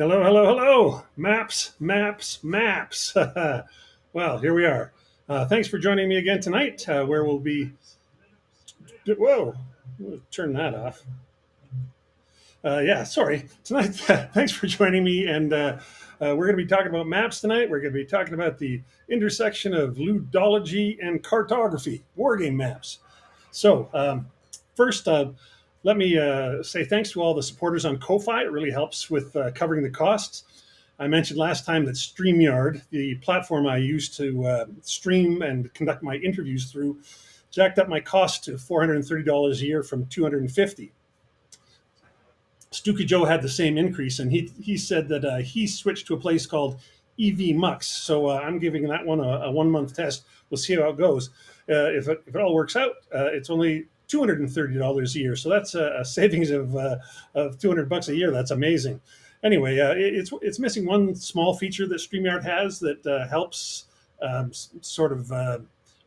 Hello, hello, hello. Maps, maps, maps. Well, here we are. Thanks for joining me again tonight, where we'll be. Whoa, we'll turn that off. Yeah, sorry. Tonight, thanks for joining me. And we're going to be talking about maps tonight. We're going to be talking about the intersection of ludology and cartography, wargame maps. So, first, let me say thanks to all the supporters on Ko-Fi. It really helps with covering the costs. I mentioned last time that StreamYard, the platform I use to stream and conduct my interviews through, jacked up my cost to $430 a year from $250. Stuka Joe had the same increase, and he said that he switched to a place called EV Mux. So I'm giving that one a 1 month test. We'll see how it goes. If it all works out, it's only $230 a year. So that's a savings of $200 a year. That's amazing. Anyway, it's missing one small feature that StreamYard has that helps sort of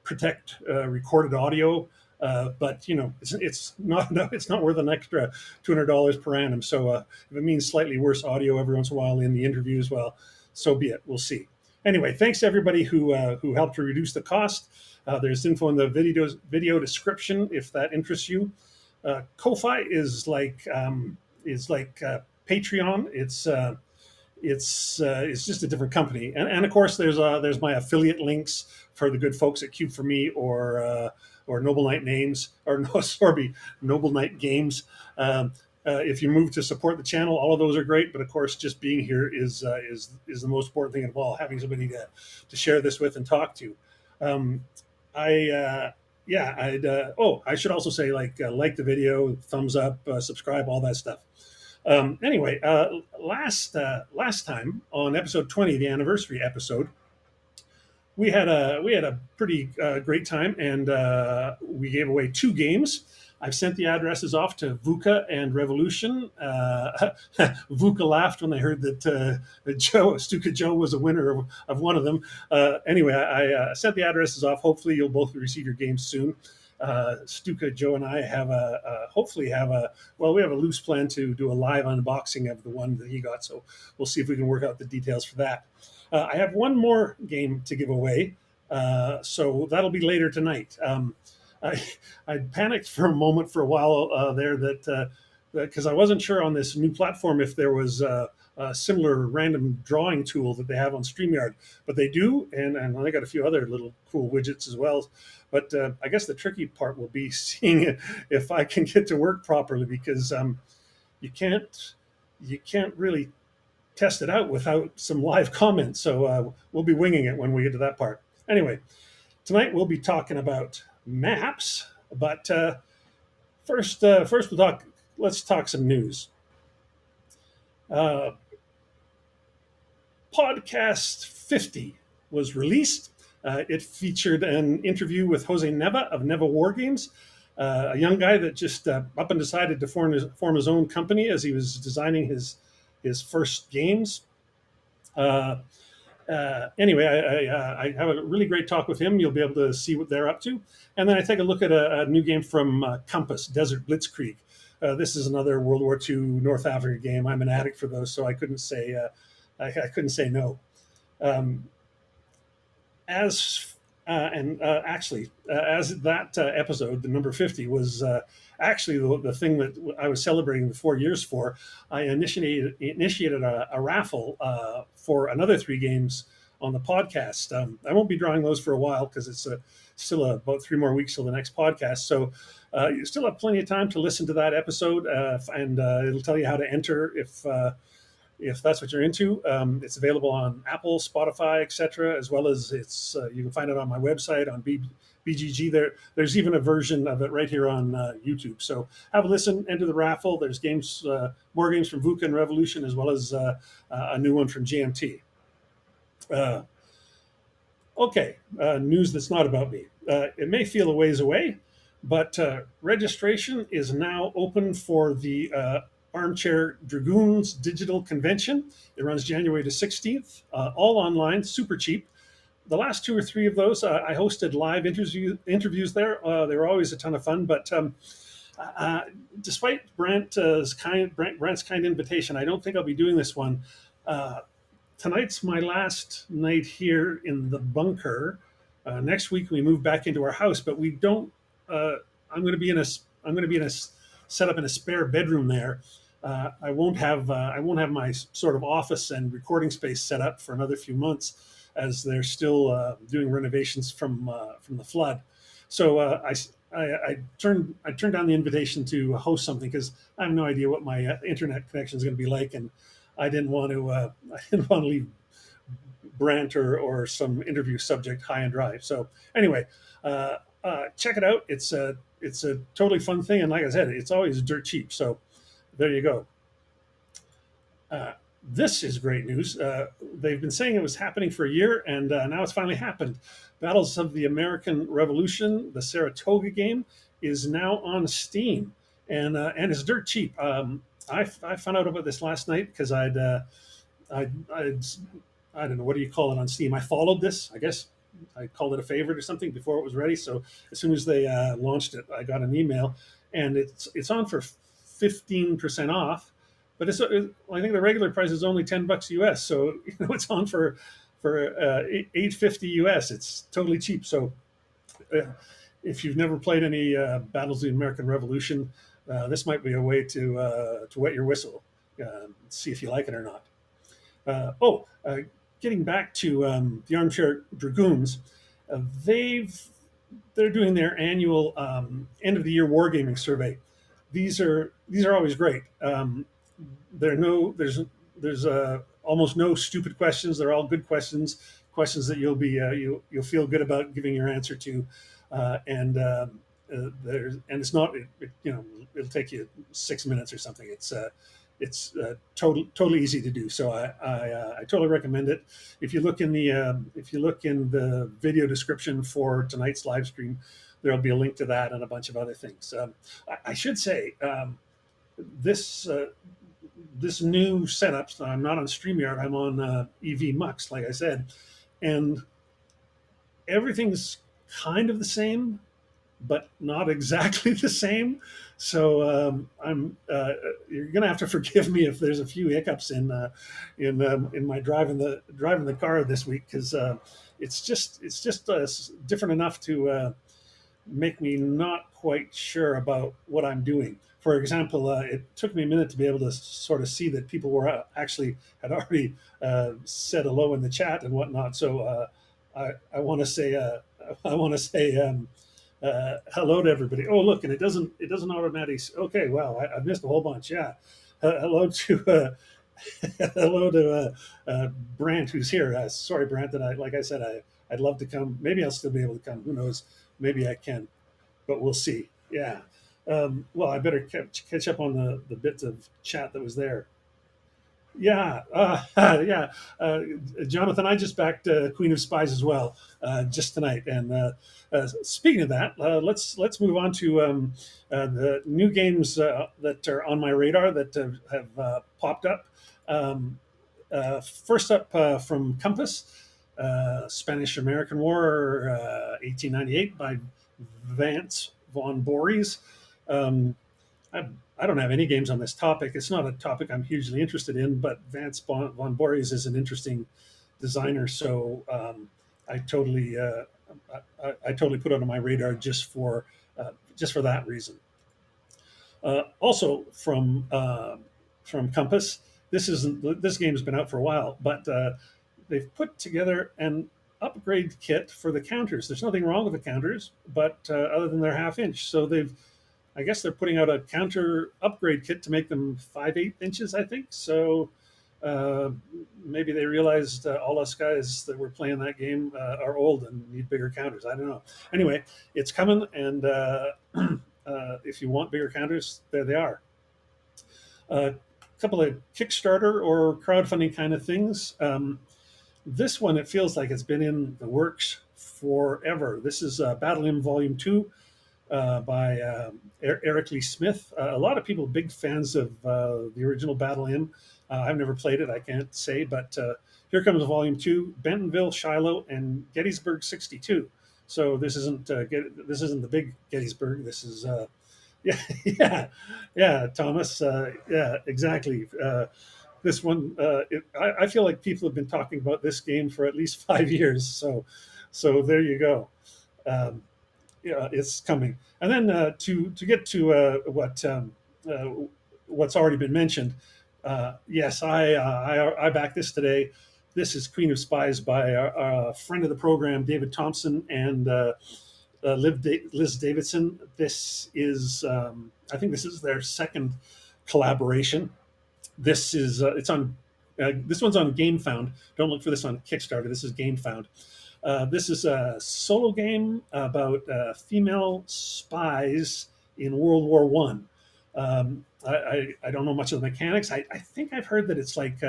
protect recorded audio. But it's not no, it's not worth an extra $200 per annum. So if it means slightly worse audio every once in a while in the interviews, well, so be it. We'll see. Anyway, thanks to everybody who helped to reduce the cost. There's info in the video description if that interests you. Ko-Fi is like Patreon. It's just a different company, and of course there's my affiliate links for the good folks at Cube for Me or Noble Knight Names or no sorry Noble Knight Games. If you move to support the channel, all of those are great. But of course, just being here is the most important thing of all. Having somebody to share this with and talk to. I should also say like the video, thumbs up, subscribe, all that stuff. Anyway, last time on episode 20, the anniversary episode, we had a pretty great time, and we gave away 2 games. I've sent the addresses off to VUCA and Revolution. VUCA laughed when they heard that Stuka Joe was a winner of one of them. Anyway, I sent the addresses off. Hopefully, you'll both receive your games soon. Stuka Joe and I hopefully have a loose plan to do a live unboxing of the one that he got. So we'll see if we can work out the details for that. I have one more game to give away, so that'll be later tonight. I panicked for a moment for a while there that because I wasn't sure on this new platform if there was a similar random drawing tool that they have on StreamYard, but they do, and they got a few other little cool widgets as well. But I guess the tricky part will be seeing if I can get to work properly, because you can't really test it out without some live comments. So we'll be winging it when we get to that part. Anyway, tonight we'll be talking about maps, but first let's talk some news. Podcast 50 was released. It featured an interview with Jose Neva of Neva Wargames, a young guy that just up and decided to form his own company as he was designing his first games. Anyway, I have a really great talk with him. You'll be able to see what they're up to. And then I take a look at a new game from Compass, Desert Blitzkrieg. This is another World War II North Africa game. I'm an addict for those, so I couldn't say no. As that episode, the number 50, was actually the thing that I was celebrating the 4 years for. I initiated a raffle for another 3 games on the podcast. I won't be drawing those for a while because it's still about 3 more weeks till the next podcast. So you still have plenty of time to listen to that episode, and it'll tell you how to enter if that's what you're into. It's available on Apple, Spotify, etc., as well as you can find it on my website on BGG. There's even a version of it right here on YouTube. So have a listen, enter the raffle. There's games, more games from VUCA and Revolution, as well as a new one from GMT. Okay, news that's not about me. It may feel a ways away, but registration is now open for the Armchair Dragoons Digital Convention. It runs January the 16th, all online, super cheap. The last 2 or 3 of those, I hosted live interviews there. They were always a ton of fun, but Uh, Despite Brent's kind invitation, I don't think I'll be doing this one. Uh, Tonight's my last night here in the bunker. Next week we move back into our house, but we don't. Uh, I'm going to be in a. I'm going to be in a set up in a spare bedroom there. I won't have my sort of office and recording space set up for another few months, as they're still doing renovations from the flood. So I turned down the invitation to host something because I have no idea what my internet connection is going to be like, and I didn't want to I didn't want to leave Brant or some interview subject high and dry. So anyway, check it out. It's a totally fun thing, and like I said, it's always dirt cheap. So there you go. Uh, this is great news. They've been saying it was happening for a year, and now it's finally happened. Battles of the American Revolution, the Saratoga game, is now on Steam, and it's dirt cheap. I found out about this last night because I'd I don't know, what do you call it on Steam? I followed this, I guess. I called it a favorite or something before it was ready. So as soon as they launched it, I got an email, and it's on for 15% off. But I think the regular price is only $10 US. So it's on for 850 US. It's totally cheap. So uh, if you've never played any Battles of the American Revolution, this might be a way to wet your whistle, see if you like it or not. Uh, oh, uh, Getting back to the Armchair Dragoons, they've they're doing their annual end of the year wargaming survey. These are always great. There no there's almost no stupid questions. They're all good questions, questions that you'll feel good about giving your answer to, and it's not it'll take you 6 minutes or something. It's totally easy to do. So I totally recommend it. If you look in the video description for tonight's live stream, there'll be a link to that and a bunch of other things. I should say this this new setup. So I'm not on StreamYard. I'm on EV Mux, like I said, and everything's kind of the same, but not exactly the same. So I'm you're gonna have to forgive me if there's a few hiccups in my driving the car this week, because it's just different enough to make me not quite sure about what I'm doing. For example, it took me a minute to be able to sort of see that people were actually had already said hello in the chat and whatnot. So I want to say I want to say hello to everybody. Oh, look, and it doesn't automatically. Okay, wow, I missed a whole bunch. Yeah, hello to hello to Brant, who's here. Sorry, Brant, that like I said, I'd love to come. Maybe I'll still be able to come. Who knows? Maybe I can, but we'll see. Yeah. Well, I better catch up on the bits of chat that was there. Yeah, yeah, Jonathan. I just backed Queen of Spies as well, just tonight. And speaking of that, let's move on to the new games that are on my radar that have popped up. Um, First up from Compass, Spanish American War, 1898 by Vance von Boris. Um, I don't have any games on this topic. It's not a topic I'm hugely interested in, but Vance von Boris is an interesting designer, so I totally I totally put it on my radar just for that reason. Also from Compass, this game has been out for a while, but they've put together an upgrade kit for the counters. There's nothing wrong with the counters, but other than they're half inch, so I guess they're putting out a counter upgrade kit to make them 5/8 inches, I think. So uh, maybe they realized all us guys that were playing that game are old and need bigger counters. I don't know. Anyway, it's coming, and if you want bigger counters, there they are. A couple of Kickstarter or crowdfunding kind of things. This one, it feels like it's been in the works forever. This is Battle Hymn Volume 2 by Eric Lee Smith. A lot of people big fans of the original Battle Hymn. I've never played it, I can't say, but here comes Volume 2, Bentonville, Shiloh, and Gettysburg 62. So this isn't the big Gettysburg. This is Yeah, yeah, yeah, Thomas. Yeah, exactly. This one, I feel like people have been talking about this game for at least 5 years. So there you go. Um, yeah, it's coming. And then to get to uh, what's already been mentioned, yes, I back this today. This is Queen of Spies by our friend of the program, David Thompson, and Liz Davidson. This is, I think, this is their second collaboration. This is it's on. This one's on GameFound. Don't look for this on Kickstarter. This is GameFound. This is a solo game about female spies in World War One. I don't know much of the mechanics. I think I've heard that it's like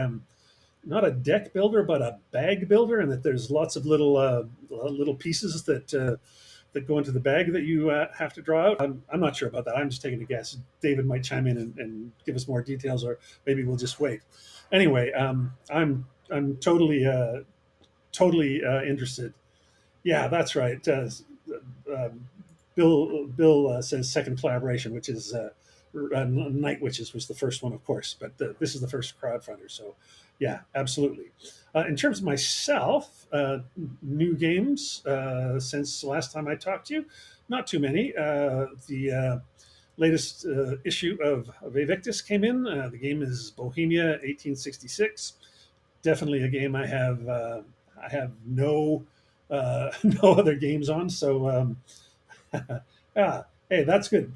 not a deck builder, but a bag builder, and that there's lots of little pieces that go into the bag that you have to draw out. I'm not sure about that. I'm just taking a guess. David might chime in and give us more details, or maybe we'll just wait. Anyway, I'm totally interested. Yeah, that's right. Um, Bill says second collaboration, which is Night Witches was the first one, of course, but this is the first crowdfunder. So, yeah, absolutely. In terms of myself, new games since the last time I talked to you, not too many. The latest issue of Evictus came in. The game is Bohemia 1866. Definitely a game I have no no other games on. So yeah, hey, that's good.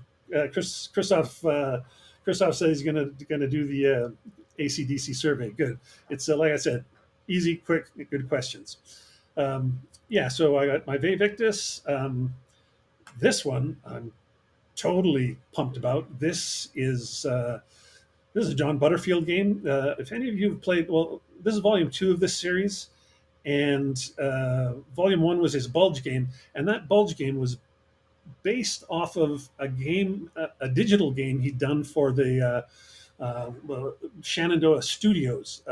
Christoph says he's gonna do the ACDC survey. Good. It's like I said, easy, quick, good questions. Yeah, so I got my Vevictus. This one I'm totally pumped about. This is a John Butterfield game. If any of you have played, well, this is volume 2 of this series, and volume 1 was his Bulge game, and that Bulge game was based off of a game, a digital game he'd done for the Shenandoah Studios.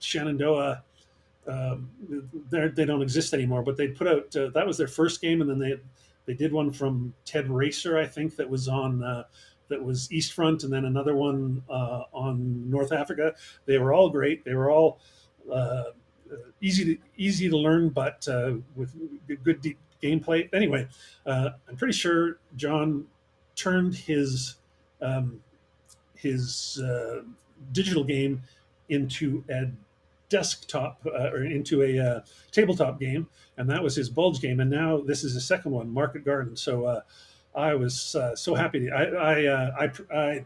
Shenandoah, they don't exist anymore, but they put out that was their first game, and then they did one from Ted Racer, I think, that was on that was East Front, and then another one on North Africa. They were all great. They were all uh, easy to learn, but with good deep gameplay. Anyway, I'm pretty sure John turned um, his digital game into a desktop or into a tabletop game, and that was his Bulge game. And now this is the second one, Market Garden. So I was so happy. I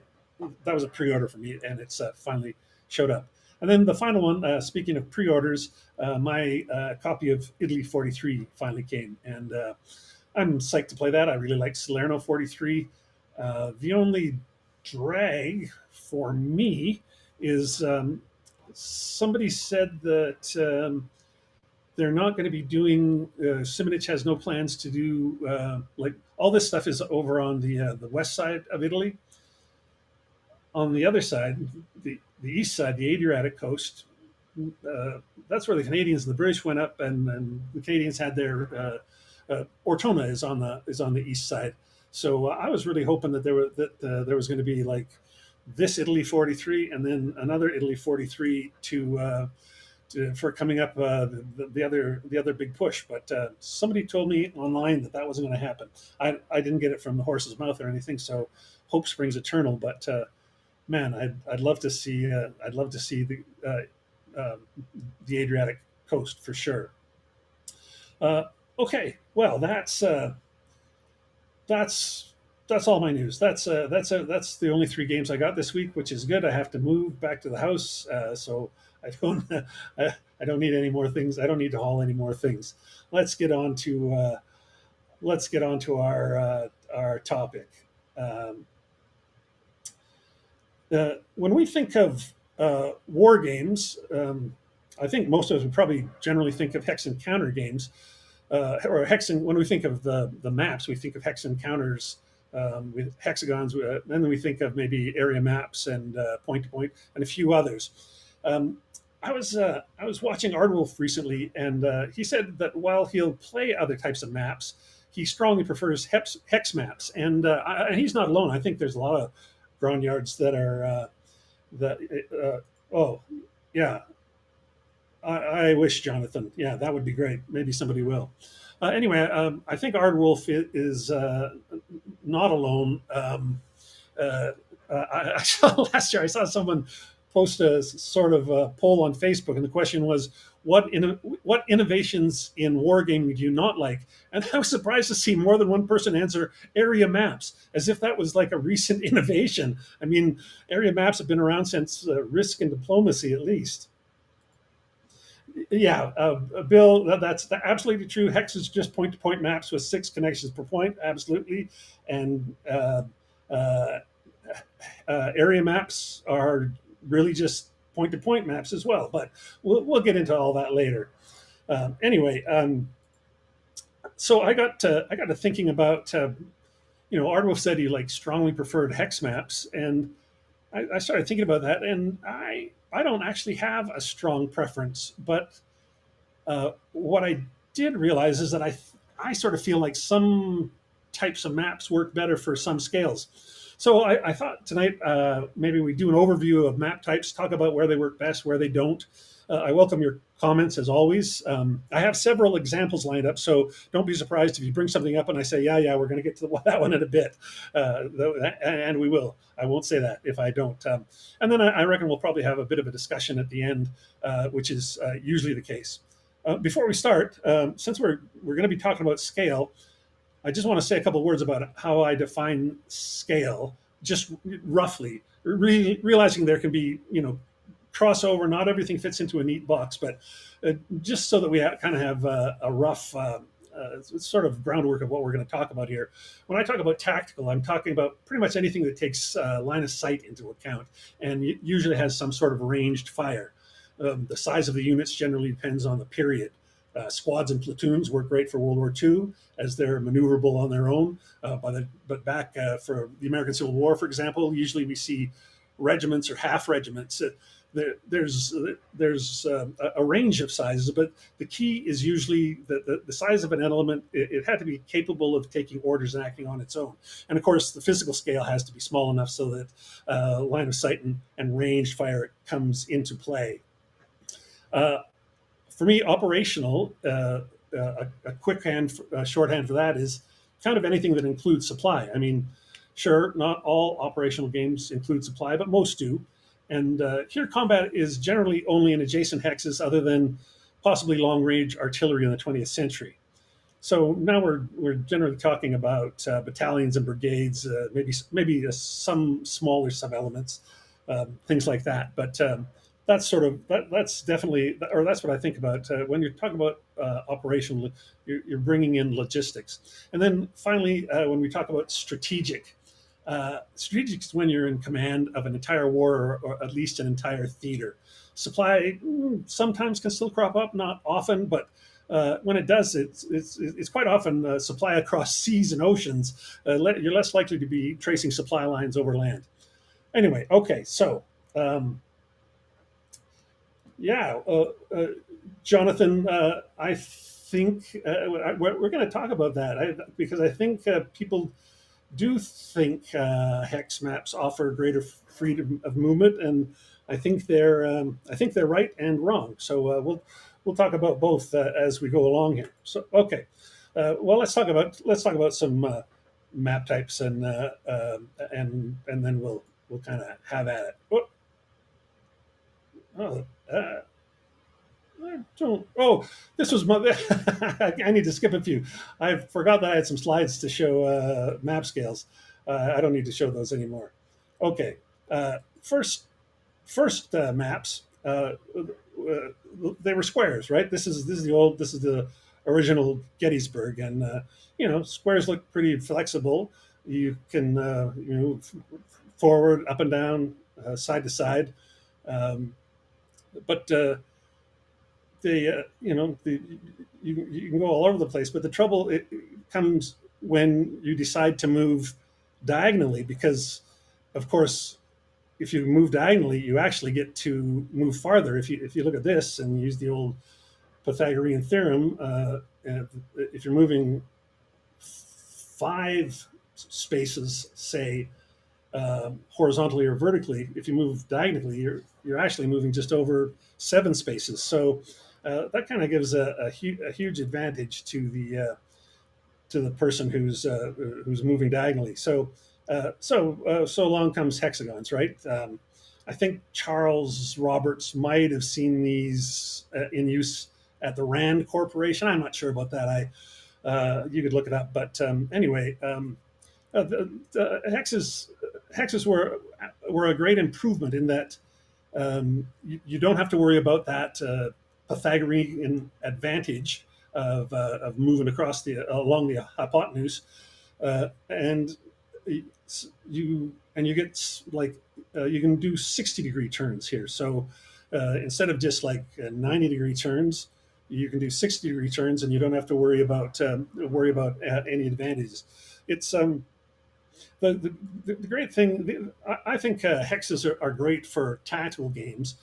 that was a pre-order for me, and it's finally showed up. And then the final one. Speaking of pre-orders, my copy of Italy 43 finally came, and I'm psyched to play that. I really like Salerno 43. The only drag for me is somebody said that they're not going to be doing. Simonich has no plans to do like all this stuff is over on the west side of Italy. On the other side, the east side, the Adriatic coast, that's where the Canadians and the British went up, and the Canadians had their Ortona is on the east side. So I was really hoping that there was going to be like this Italy 43 and then another Italy 43 for coming up the other big push. But somebody told me online that wasn't going to happen. I didn't get it from the horse's mouth or anything. So hope springs eternal. But man, I'd love to see uh, the Adriatic coast for sure. Uh, okay, well that's that's all my news. That's the only 3 games I got this week, which is good. I have to move back to the house, so I don't I don't need any more things. I don't need to haul any more things. Let's get on to our topic. Um, when we think of war games, I think most of us would probably generally think of hex and counter games, or hexen. When we think of the maps, we think of hex encounters with hexagons, and then we think of maybe area maps and point to point, and a few others. Um, I was watching Ardwolf recently, and he said that while he'll play other types of maps, he strongly prefers hex maps, and he's not alone. I think there's a lot of ground that are that. Oh, yeah. I wish, Jonathan. Yeah, that would be great. Maybe somebody will. Anyway, I think Ardwolf is not alone. I saw last year. I saw someone post a sort of poll on Facebook, and the question was, what innovations in wargaming do you not like? And I was surprised to see more than one person answer area maps, as if that was like a recent innovation. I mean, area maps have been around since Risk and Diplomacy, at least. Yeah, Bill, that's absolutely true. Hex is just point-to-point maps with 6 connections per point, absolutely. And uh, area maps are really just point-to-point maps as well. But we'll get into all that later. Anyway, so I got to thinking about Ardwolf said he like strongly preferred hex maps, and I started thinking about that, and I don't actually have a strong preference, but what I did realize is that I sort of feel like some types of maps work better for some scales. So I thought tonight maybe we do an overview of map types, talk about where they work best, where they don't. I welcome your comments as always. I have several examples lined up, so don't be surprised if you bring something up and I say, yeah, we're going to get to that one in a bit, and we will. I won't say that if I don't. And then I reckon we'll probably have a bit of a discussion at the end, which is usually the case. Before we start, since we're going to be talking about scale, I just want to say a couple of words about how I define scale, just roughly, realizing there can be crossover. Not everything fits into a neat box, but just so that we kind of have a rough sort of groundwork of what we're going to talk about here. When I talk about tactical, I'm talking about pretty much anything that takes line of sight into account and usually has some sort of ranged fire. The size of the units generally depends on the period. Squads and platoons work great for World War II as they're maneuverable on their own. But back for the American Civil War, for example, usually we see regiments or half regiments. There's a range of sizes, but the key is usually the size of an element. It had to be capable of taking orders and acting on its own. And of course, the physical scale has to be small enough so that line of sight and ranged fire comes into play. For me, operational, a shorthand for that is kind of anything that includes supply. I mean, sure, not all operational games include supply, but most do. And here, combat is generally only in adjacent hexes, other than possibly long-range artillery in the 20th century. So now we're generally talking about battalions and brigades, maybe some smaller sub-elements, things like that. But that's definitely, or that's what I think about when you're talking about operational. You're bringing in logistics, and then finally when we talk about strategic. Strategic is when you're in command of an entire war, or at least an entire theater. Supply sometimes can still crop up, not often, but when it does, it's quite often supply across seas and oceans. You're less likely to be tracing supply lines over land. Anyway, okay, so yeah, Jonathan, I think we're going to talk about that because I think people do think hex maps offer greater freedom of movement, and I think they're right and wrong. So we'll talk about both as we go along here. So okay, well let's talk about some map types and then we'll kind of have at it. Oh, I don't. Oh, this was my. I need to skip a few. I forgot that I had some slides to show map scales. I don't need to show those anymore. Okay. First maps. They were squares, right? This is the original Gettysburg, and squares look pretty flexible. You can forward, up and down, side to side, but you can go all over the place, but the trouble it comes when you decide to move diagonally, because of course if you move diagonally you actually get to move farther. If you look at this and use the old Pythagorean theorem, if you're moving 5 spaces, say, horizontally or vertically. If you move diagonally, you're actually moving just over 7 spaces. So that kind of gives a huge advantage to the person who's moving diagonally. So along comes hexagons, right? I think Charles Roberts might have seen these in use at the Rand Corporation. I'm not sure about that. You could look it up, but anyway, the hexes were a great improvement in that you don't have to worry about that Pythagorean advantage of moving across along the hypotenuse, and you get like you can do 60-degree turns here. So instead of just like 90-degree turns, you can do 60-degree turns, and you don't have to worry about any advantages. It's the great thing. I think hexes are great for tactical games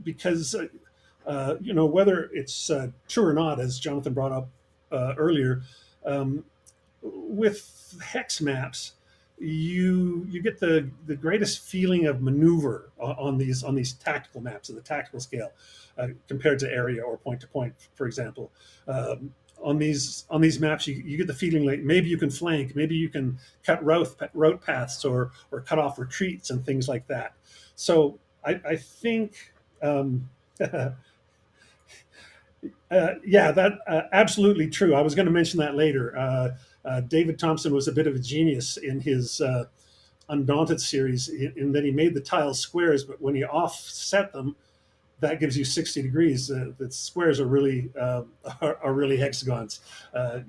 because whether it's true or not, as Jonathan brought up earlier, um, with hex maps, you get the greatest feeling of maneuver on these tactical maps of the tactical scale compared to area or point to point, for example. On these maps, you get the feeling like maybe you can flank, maybe you can cut route paths or cut off retreats and things like that. So I think. Yeah, that absolutely true. I was going to mention that later. David Thompson was a bit of a genius in his Undaunted series in that he made the tiles squares, but when he offset them, that gives you 60 degrees. The squares are really hexagons.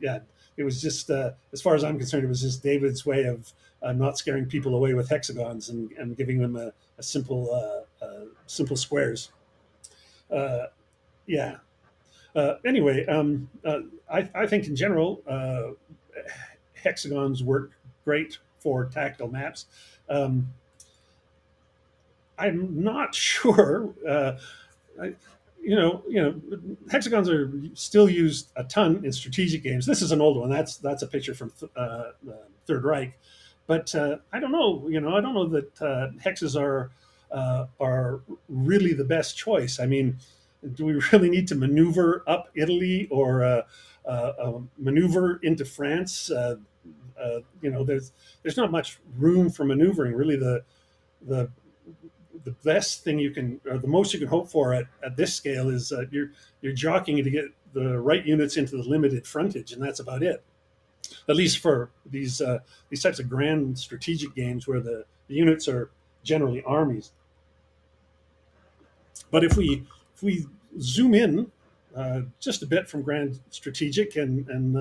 Yeah, it was just as far as I'm concerned, it was just David's way of not scaring people away with hexagons and giving them a simple squares. Yeah. Anyway, I think in general, hexagons work great for tactile maps. Um, I'm not sure. I, hexagons are still used a ton in strategic games. This is an old one. That's a picture from Third Reich, but I don't know. I don't know that hexes are really the best choice. I mean, do we really need to maneuver up Italy or maneuver into France? There's not much room for maneuvering. Really, the the best thing you can, or the most you can hope for at this scale is you're jockeying to get the right units into the limited frontage, and that's about it. At least for these types of grand strategic games where the units are generally armies. But if we zoom in just a bit from grand strategic and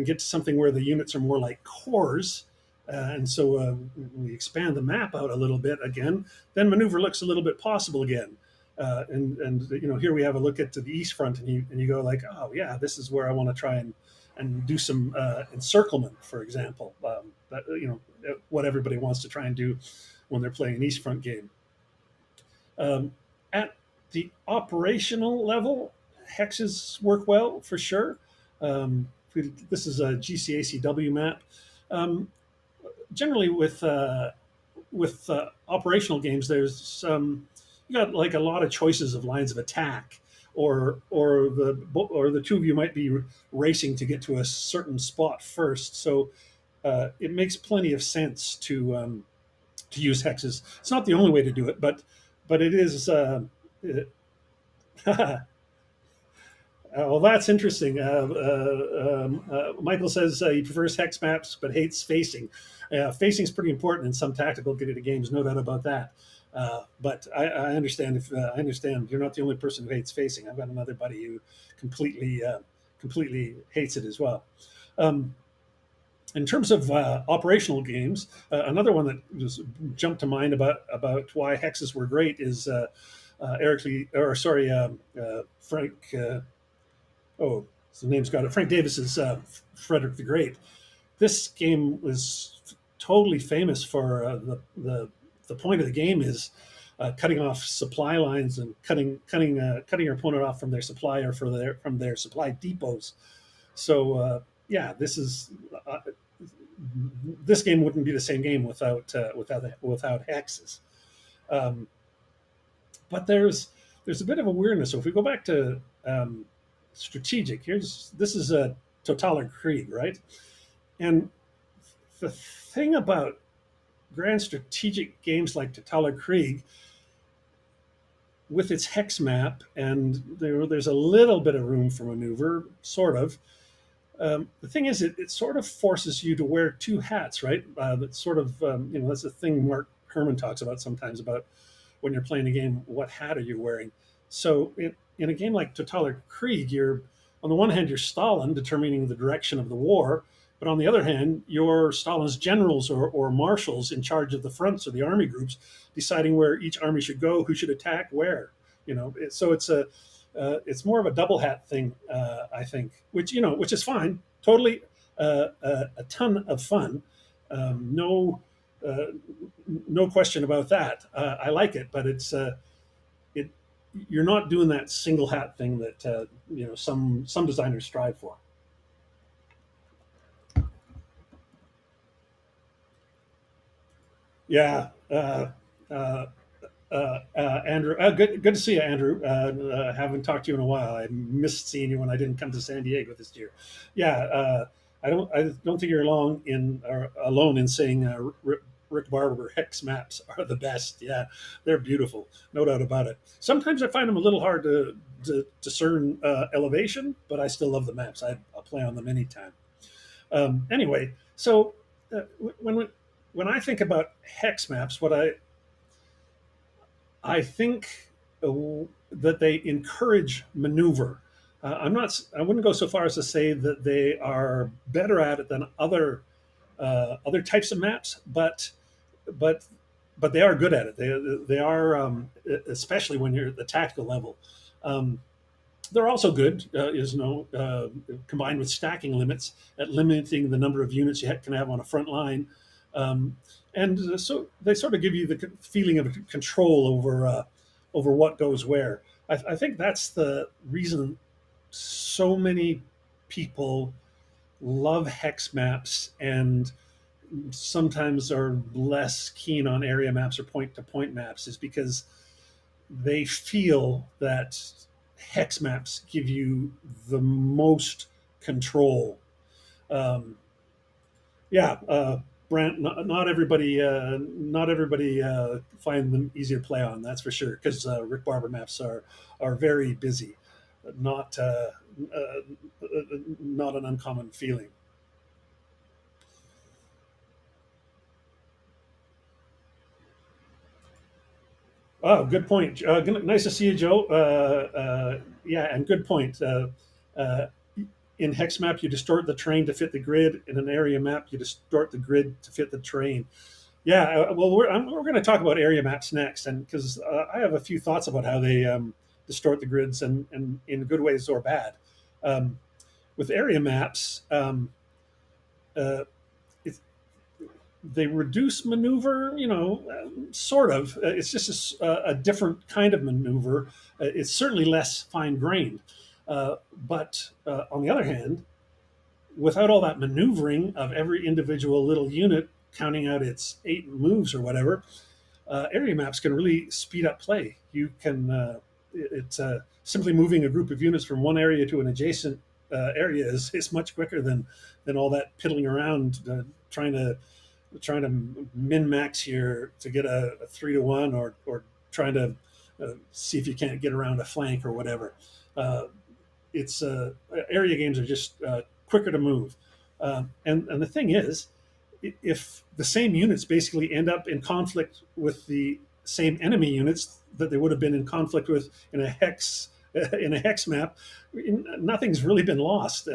get to something where the units are more like cores, and so we expand the map out a little bit again, then maneuver looks a little bit possible again. And here we have a look at to the east front, and you go like, oh yeah, this is where I want to try and do some encirclement, for example. What everybody wants to try and do when they're playing an east front game. At the operational level, hexes work well for sure. This is a GCACW map. Generally, with operational games, there's you got like a lot of choices of lines of attack, or the two of you might be racing to get to a certain spot first. So it makes plenty of sense to use hexes. It's not the only way to do it, but it is. Well, that's interesting. Michael says he prefers hex maps but hates facing. Facing is pretty important in some tactical games, no doubt about that. But I understand if I understand you're not the only person who hates facing. I've got another buddy who completely hates it as well. In terms of operational games, another one that just jumped to mind about why hexes were great is Frank. Oh, his name's got it. Frank Davis's Frederick the Great. This game was totally famous for the point of the game is cutting off supply lines and cutting your opponent off from their supply or from their supply depots. So yeah, uh, this game wouldn't be the same game without hexes. Um, but there's a bit of a weirdness. So if we go back to strategic, here's this is a Totaler Krieg, right? And the thing about grand strategic games like Totaler Krieg, with its hex map, and there's a little bit of room for maneuver, sort of. The thing is, it sort of forces you to wear two hats, right? That's sort of that's the thing Mark Herman talks about sometimes about when you're playing a game, what hat are you wearing? So in a game like Totaler Krieg, you're on the one hand you're Stalin determining the direction of the war, but on the other hand you're Stalin's generals or marshals in charge of the fronts or the army groups, deciding where each army should go, who should attack, where. So it's more of a double hat thing, I think, which is fine, totally a ton of fun, no uh, no question about that. I like it, but it you're not doing that single hat thing that some designers strive for. Yeah. Uh, Andrew, good to see you, Andrew. Haven't talked to you in a while. I missed seeing you when I didn't come to San Diego this year. Yeah, I don't think you're alone in saying Rick Barber hex maps are the best. Yeah, they're beautiful, no doubt about it. Sometimes I find them a little hard to discern elevation, but I still love the maps. I'll play on them anytime. Anyway, so when I think about hex maps, what I think that they encourage maneuver. I'm not. I wouldn't go so far as to say that they are better at it than other types of maps, but but they are good at it. They are, especially when you're at the tactical level. Um, they're also good, combined with stacking limits at limiting the number of units you can have on a front line. Um, and so they sort of give you the feeling of control over what goes where. I think that's the reason so many people love hex maps and sometimes are less keen on area maps or point to point maps, is because they feel that hex maps give you the most control. Um, yeah, Brant, not everybody find them easy to play on. That's for sure, because Rick Barber maps are very busy, not not an uncommon feeling. Oh, good point. Nice to see you, Joe. Yeah, and good point. Uh, in hex map, you distort the terrain to fit the grid. In an area map, you distort the grid to fit the terrain. Yeah, well, we're going to talk about area maps next, and because I have a few thoughts about how they distort the grids, and in good ways or bad. Um, with area maps, uh, it's, they reduce maneuver, sort of. It's just a different kind of maneuver. It's certainly less fine grained. But on the other hand, without all that maneuvering of every individual little unit counting out its 8 moves or whatever, area maps can really speed up play. You can it's simply moving a group of units from one area to an adjacent area is much quicker than all that piddling around, trying to min max here to get a 3-to-1, or trying to see if you can't get around a flank or whatever. Uh, it's area games are just quicker to move, and the thing is, if the same units basically end up in conflict with the same enemy units that they would have been in conflict with in a hex in a hex map, nothing's really been lost.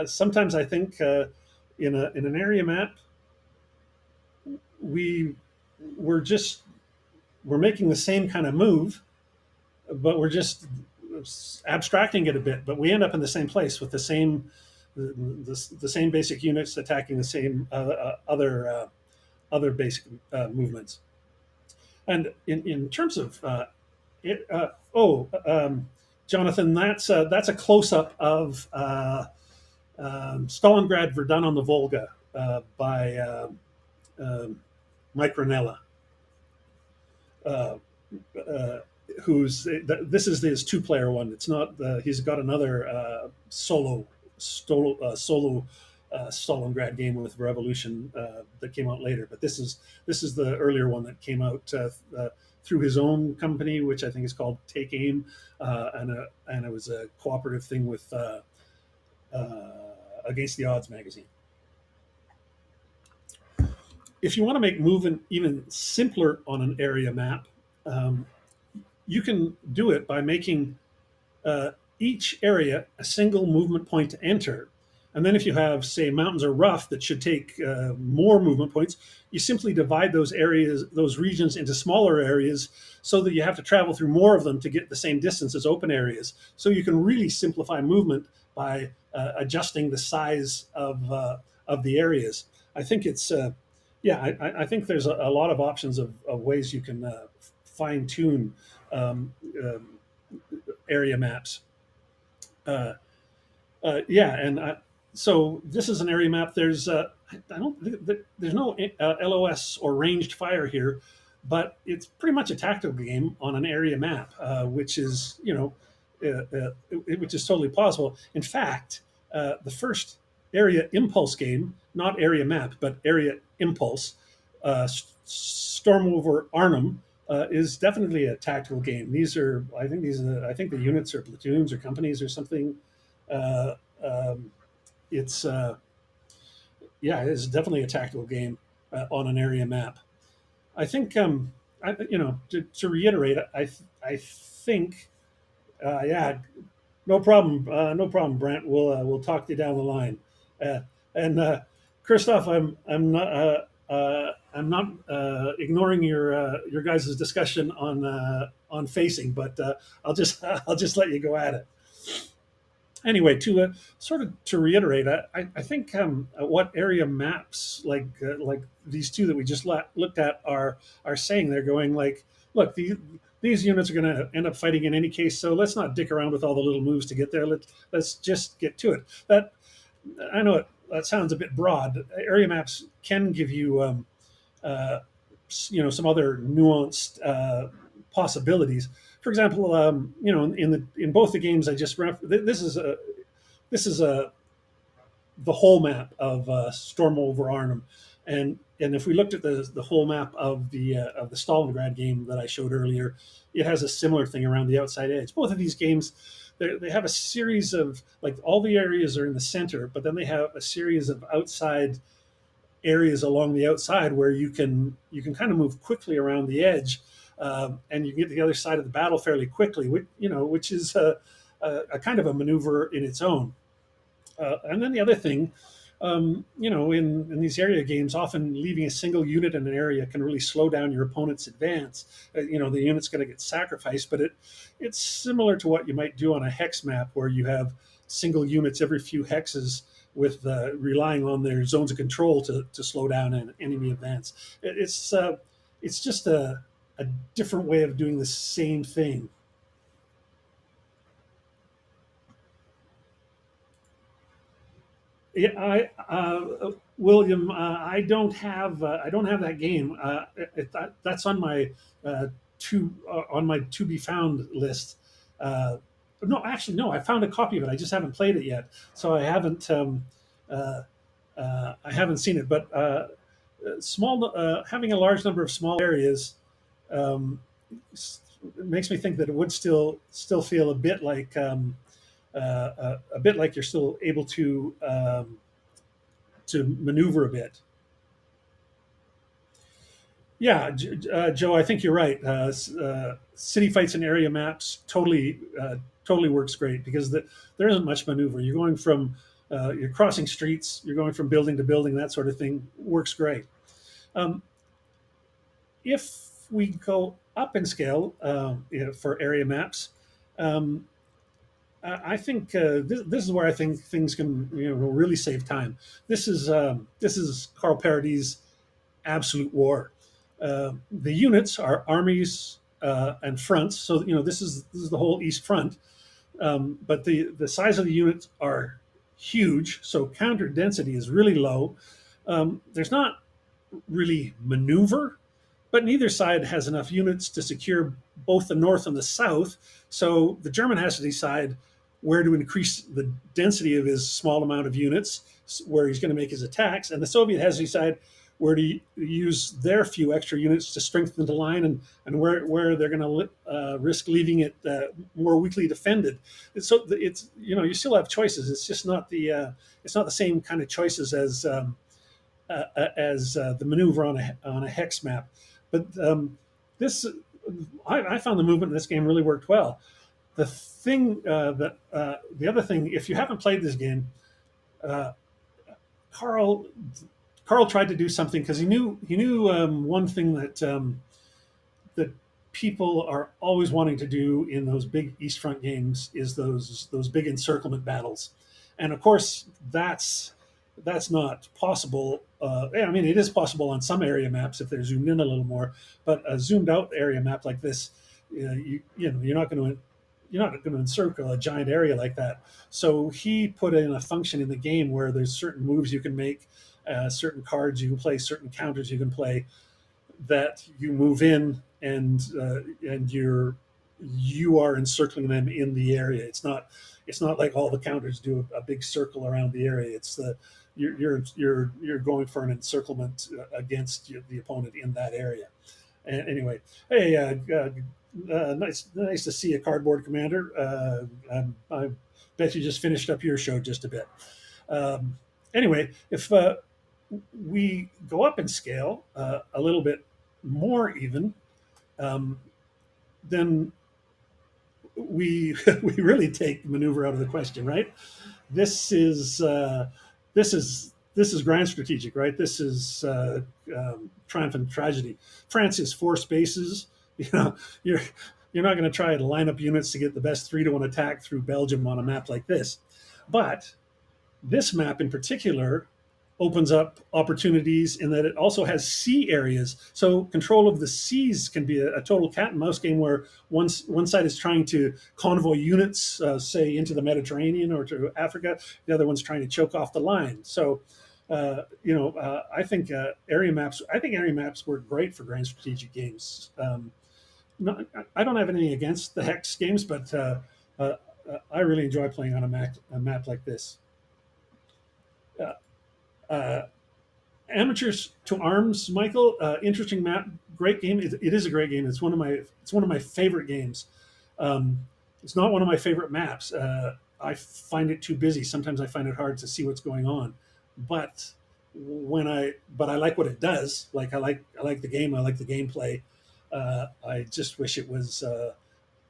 Sometimes I think in an area map, we we're just we're making the same kind of move, but we're just abstracting it a bit. But we end up in the same place with the same basic units attacking the same other basic movements. And in terms of it, Jonathan, that's a close up of Stalingrad, Verdun on the Volga by um, Mike Ranella, uh, uh, who's this is his two-player one. It's not he's got another solo Stalingrad game with Revolution that came out later, but this is the earlier one that came out through his own company, which I think is called Take Aim, and it was a cooperative thing with Against the Odds magazine. If you want to make movement even simpler on an area map, um, you can do it by making uh, each area a single movement point to enter. And then if you have, say, mountains or rough that should take more movement points, you simply divide those areas, those regions into smaller areas so that you have to travel through more of them to get the same distance as open areas. So you can really simplify movement by adjusting the size of the areas. I think it's, yeah, I think there's a lot of options of ways you can fine tune um, um, area maps. Uh, yeah, and so this is an area map. I don't there's no LOS or ranged fire here, but it's pretty much a tactical game on an area map, which is which is totally possible. In fact, the first area impulse game, not area map, but area impulse, Storm over Arnhem, is definitely a tactical game. I think the units are platoons or companies or something. Uh, um, it's Yeah, it is definitely a tactical game on an area map. I think to reiterate, I think yeah, no problem, no problem, Brent. We'll talk to you down the line. Uh, and Christoph, I'm not ignoring your guys' discussion on facing, but I'll just I'll just let you go at it. Anyway, to sort of to reiterate, I think what area maps like these two that we just looked at are saying, they're going like, look, these units are going to end up fighting in any case, so let's not dick around with all the little moves to get there. Let's just get to it. That I know that sounds a bit broad. Area maps can give you uh, some other nuanced possibilities. For example, in both the games I just this is a the whole map of Storm over Arnhem, and if we looked at the whole map of the Stalingrad game that I showed earlier, it has a similar thing around the outside edge. Both of these games, they have a series of, like, all the areas are in the center, but then they have a series of outside areas along the outside where you can kind of move quickly around the edge, and you can get to the other side of the battle fairly quickly, which is a kind of a maneuver in its own. And then the other thing, in these area games, often leaving a single unit in an area can really slow down your opponent's advance. The unit's going to get sacrificed, but it's similar to what you might do on a hex map, where you have single units every few hexes with relying on their zones of control to slow down an enemy advance. It's just a different way of doing the same thing. Yeah, William, I don't have that game. That's on my to be found list. Uh, no, actually, no. I found a copy of it. I just haven't played it yet, so uh, I haven't seen it. But small having a large number of small areas um, makes me think that it would still feel a bit like you're still able to maneuver a bit. Yeah, Joe, I think you're right. City fights and area maps totally works great because there isn't much maneuver. You're crossing streets, you're going from building to building, that sort of thing works great. Um, if we go up in scale for area maps, um, I think this is where I think things can really save time. This is Carl Paradis' Absolute War. The units are armies and fronts, so this is the whole East Front. But the size of the units are huge, so counter density is really low. There's not really maneuver, but neither side has enough units to secure both the north and the south. So the German has to decide where to increase the density of his small amount of units, where he's going to make his attacks, and the Soviet has to decide where to use their few extra units to strengthen the line, and where they're going to risk leaving it more weakly defended. So it's, you still have choices. It's just not the same kind of choices as the maneuver on a hex map. But this, I found the movement in this game really worked well. The other thing, if you haven't played this game, uh, Carl Carl tried to do something because he knew one thing that people are always wanting to do in those big East Front games is those big encirclement battles, and of course that's not possible. I mean, it is possible on some area maps if they're zoomed in a little more, but a zoomed out area map like this, you're not going to encircle a giant area like that. So he put in a function in the game where there's certain moves you can make, certain cards you can play, certain counters you can play, that you move in, and you are encircling them in the area. It's not like all the counters do a big circle around the area. It's the you're going for an encirclement against the opponent in that area. And anyway, hey, nice to see you, Cardboard Commander. I bet you just finished up your show just a bit. Anyway, if we go up in scale a little bit more even, um, then we really take maneuver out of the question, right? This is grand strategic, right? This is triumph and tragedy. France is four spaces. You know, you're you're not going to try to line up units to get the best 3-1 attack through Belgium on a map like this, but this map in particular opens up opportunities in that it also has sea areas. So control of the seas can be a total cat and mouse game where one side is trying to convoy units, say, into the Mediterranean or to Africa. The other one's trying to choke off the line. So, I think area maps. I think area maps work great for grand strategic games. Not, I don't have anything against the hex games, but I really enjoy playing on a map like this. Uh, uh, Amateurs to Arms, Michael. Interesting map, great game. It is a great game. It's one of my favorite games. Um, it's not one of my favorite maps. I find it too busy. Sometimes I find it hard to see what's going on. But I like what it does. Like I like the game. I like the gameplay. I just wish it was.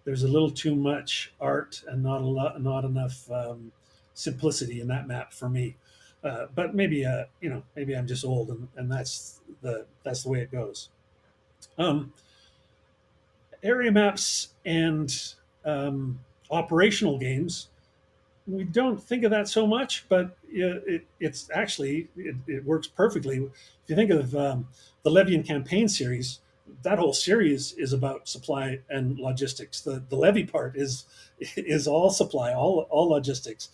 There's a little too much art and not enough simplicity in that map for me. But maybe I'm just old, and that's the way it goes. Um, Area maps and operational games, we don't think of that so much, but it's actually it works perfectly. If you think of the Levy campaign series, that whole series is about supply and logistics. The Levy part is all supply, all logistics.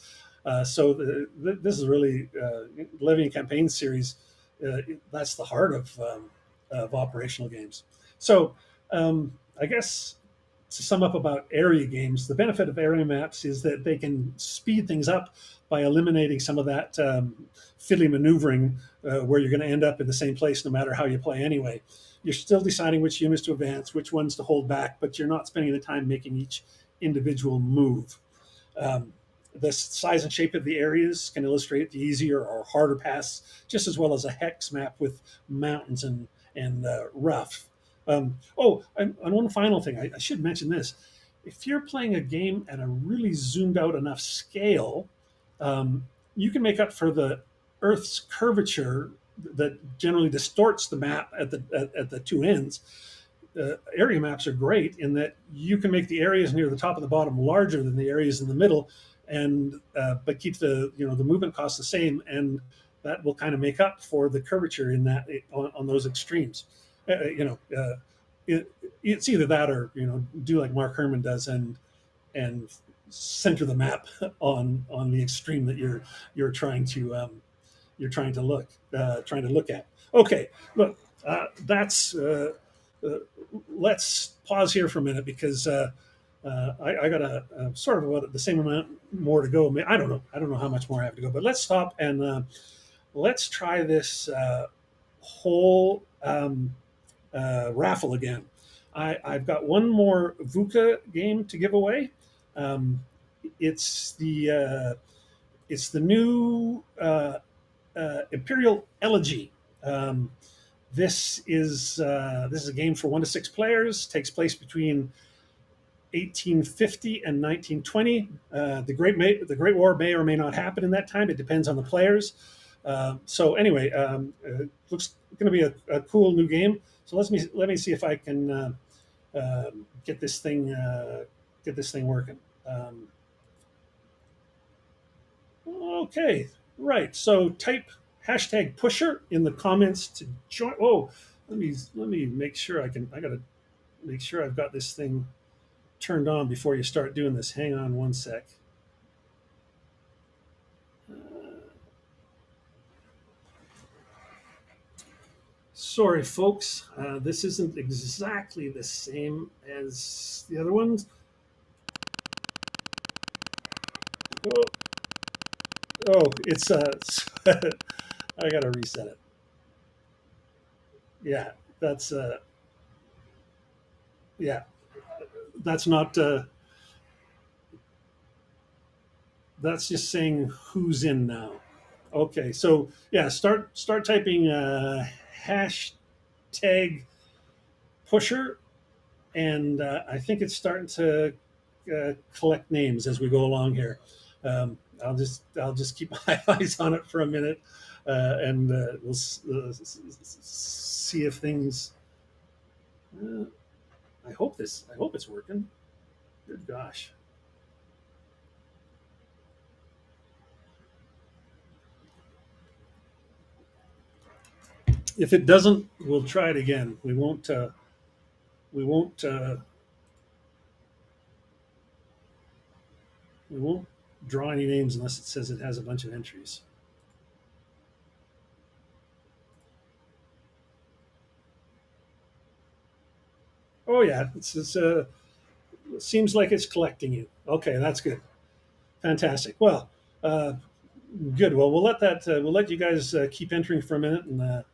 This is really Levy campaign series. That's the heart of operational games. So I guess to sum up about area games, the benefit of area maps is that they can speed things up by eliminating some of that fiddly maneuvering where you're going to end up in the same place no matter how you play anyway. You're still deciding which units to advance, which ones to hold back, but you're not spending the time making each individual move. Um, the size and shape of the areas can illustrate the easier or harder paths, just as well as a hex map with mountains and rough. And one final thing, I should mention this. If you're playing a game at a really zoomed out enough scale, you can make up for the Earth's curvature that generally distorts the map at the two ends. Area maps are great in that you can make the areas near the top and the bottom larger than the areas in the middle, and but keep the movement cost the same, and that will kind of make up for the curvature in that on those extremes. Uh, you know, it, it's either that or do like Mark Herman does and center the map on the extreme that you're trying to look at. Okay, look, that's uh, let's pause here for a minute because I got sort of about the same amount more to go. I don't know. I don't know how much more I have to go, but let's stop and let's try this whole raffle again. I've got one more VUCA game to give away. Um, it's the new Imperial Elegy. Um, this is a game for 1 to 6 players. Takes place between 1850 and 1920. The Great War may or may not happen in that time. It depends on the players. So anyway, looks going to be a cool new game. So let me see if I can get this thing working. Okay, right. So type hashtag pusher in the comments to join. Oh, let me make sure I can. I gotta make sure I've got this thing turned on before you start doing this. Hang on one sec. Sorry, folks. This isn't exactly the same as the other ones. Oh, it's I gotta reset it. Yeah, that's yeah, that's not. That's just saying who's in now. Okay, so yeah, start typing hashtag pusher, and I think it's starting to collect names as we go along here. I'll just keep my eyes on it for a minute, and we'll see if things. Uh, I hope it's working. Good gosh. If it doesn't, we'll try it again. We won't. We won't draw any names unless it says it has a bunch of entries. Oh yeah, it seems like it's collecting you. Okay, that's good. Fantastic. Well, uh, good. Well, we'll let you guys keep entering for a minute, and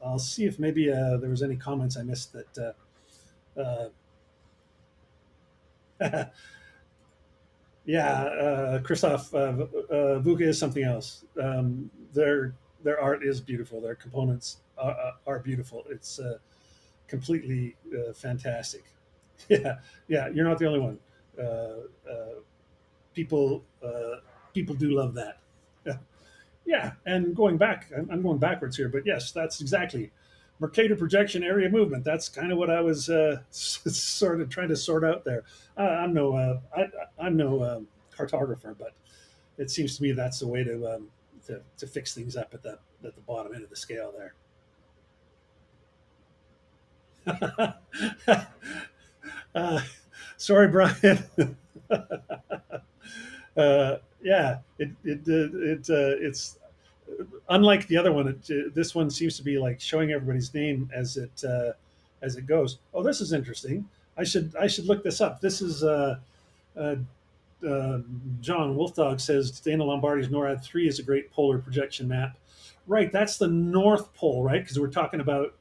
I'll see if maybe there was any comments I missed that. Yeah, Christoph, Vuka is something else. Their art is beautiful. Their components are beautiful. It's completely fantastic. Yeah, yeah. You're not the only one. Uh, people people do love that. Yeah, yeah. And going back, I'm going backwards here, but yes, that's exactly Mercator projection area movement. That's kind of what I was sort of trying to sort out there. I'm no cartographer, but it seems to me that's the way to fix things up at the bottom end of the scale there. uh, sorry, Brian. Yeah, it's unlike the other one. This one seems to be like showing everybody's name as it goes. Oh, this is interesting. I should look this up. This is uh, John Wolfdog says Dana Lombardi's NORAD 3 is a great polar projection map. Right, that's the North Pole, right? Because we're talking about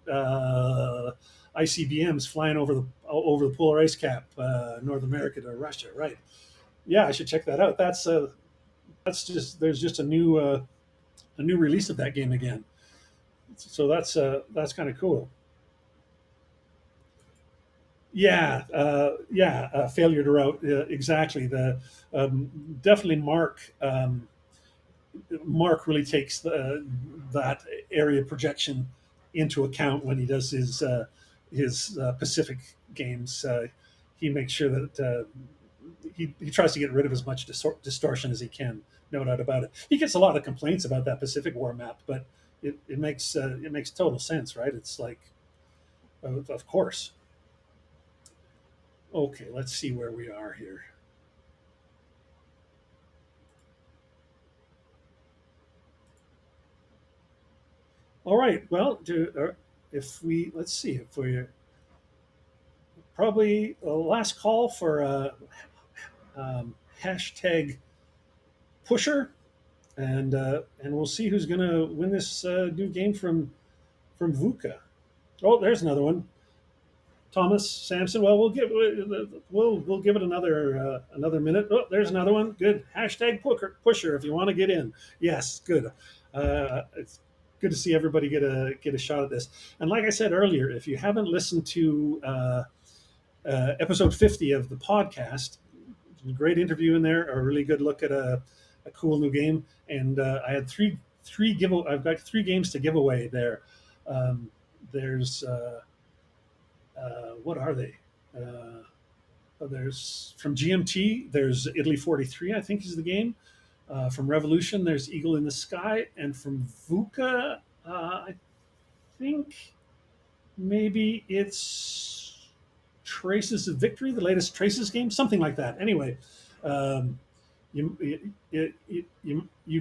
ICBMs flying over the polar ice cap, North America to Russia, right? Yeah, I should check that out. That's just there's just a new release of that game again. So that's kind of cool. Yeah, failure to route exactly. The definitely Mark really takes that area projection into account when he does his Pacific games. He makes sure that he tries to get rid of as much distortion as he can. No doubt about it. He gets a lot of complaints about that Pacific War map, but it makes total sense, right? It's like, of course. Okay, let's see where we are here. All right. Well, if we let's see if we probably a last call for hashtag pusher, and we'll see who's going to win this new game from VUCA. Oh, there's another one. Thomas Sampson. Well, we'll give it another minute. Oh, there's another one. Good. Hashtag pusher if you want to get in. Yes, good. It's good to see everybody get a shot at this. And like I said earlier, if you haven't listened to episode 50 of the podcast, a great interview in there, a really good look at a cool new game, and I had three give. I've got three games to give away there. There's what are they? There's from GMT. There's Italy 43, I think, is the game. From Revolution, there's Eagle in the Sky, and from VUCA, I think maybe it's Traces of Victory, the latest Traces game, something like that. Anyway, um, you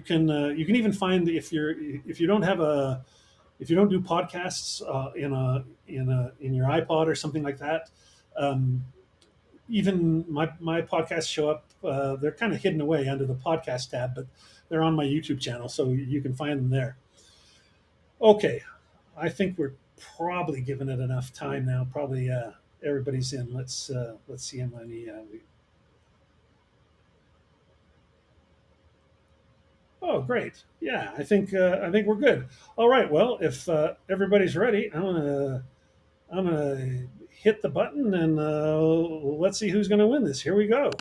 can even find if you don't have a if you don't do podcasts in your iPod or something like that. Um, Even my podcasts show up. They're kind of hidden away under the podcast tab, but they're on my YouTube channel, so you can find them there. Okay, I think we're probably giving it enough time now. Probably everybody's in. Let's see how many. Oh, great! Yeah, I think we're good. All right. Well, if everybody's ready, I'm gonna hit the button and let's see who's gonna win this. Here we go.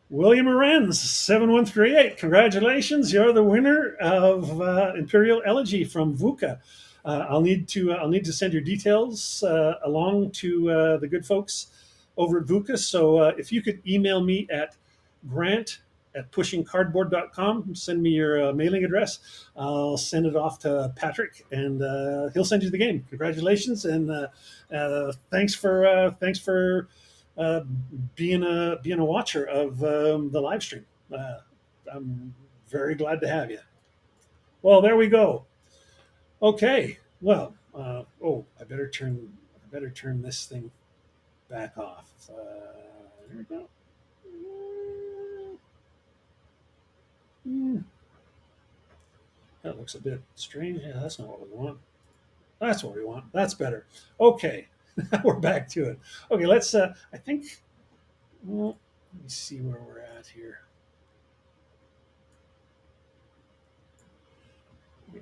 William Arens, 7138. Congratulations, you're the winner of Imperial Elegy from VUCA. I'll need to send your details along to the good folks over at VUCA. So if you could email me at grant at pushingcardboard.com, send me your mailing address. I'll send it off to Patrick, and he'll send you the game. Congratulations, and thanks for uh, being a watcher of the live stream. Uh, I'm very glad to have you. Well, there we go. Okay. Well, I better turn this thing back off. There we go. Mm, that looks a bit strange. Yeah, that's not what we want. That's what we want. That's better. Okay. We're back to it. Okay, let's. I think. Well, let me see where we're at here.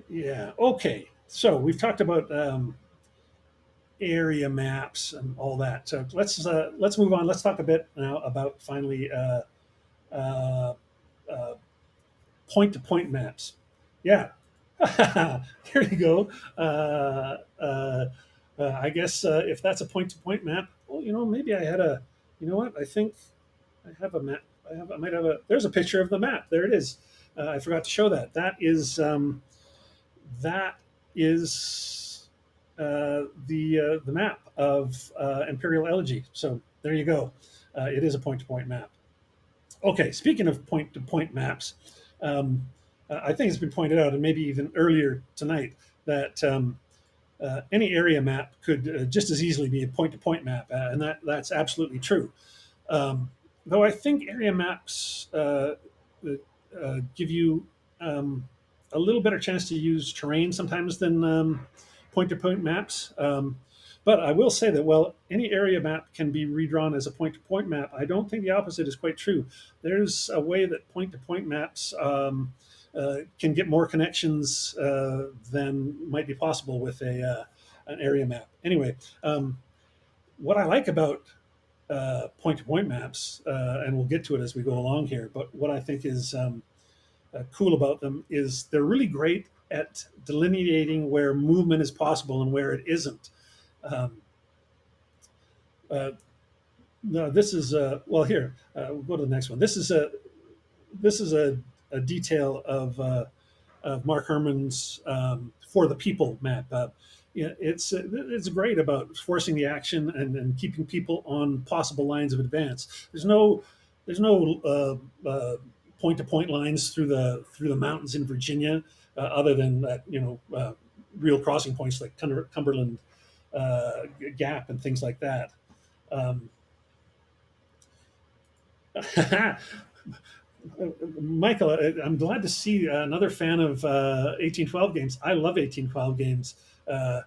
Yeah. Okay. So we've talked about area maps and all that. So let's move on. Let's talk a bit now about finally uh, uh, point-to-point maps. Yeah. Here you go. I guess if that's a point-to-point map, well, maybe I had a. You know what? I think I have a map. I might have a. There's a picture of the map. There it is. I forgot to show that. That is the map of Imperial Elegy. So there you go. It is a point-to-point map. Okay, speaking of point-to-point maps, um, I think it's been pointed out, and maybe even earlier tonight, that any area map could just as easily be a point-to-point map, and that's absolutely true. Though I think area maps give you a little better chance to use terrain sometimes than point-to-point maps. But I will say that while any area map can be redrawn as a point-to-point map, I don't think the opposite is quite true. There's a way that point-to-point maps can get more connections than might be possible with an area map. Anyway, what I like about point-to-point maps, and we'll get to it as we go along here, but what I think is cool about them is they're really great at delineating where movement is possible and where it isn't. Um, uh, no, this is well here. We'll go to the next one. This is a detail of of Mark Herman's For the People map. Yeah, it's great about forcing the action and keeping people on possible lines of advance. There's no point to point lines through the mountains in Virginia, other than that real crossing points like Cumberland Gap and things like that. Um, Michael, I'm glad to see another fan of 1812 games. I love 1812 games. Uh,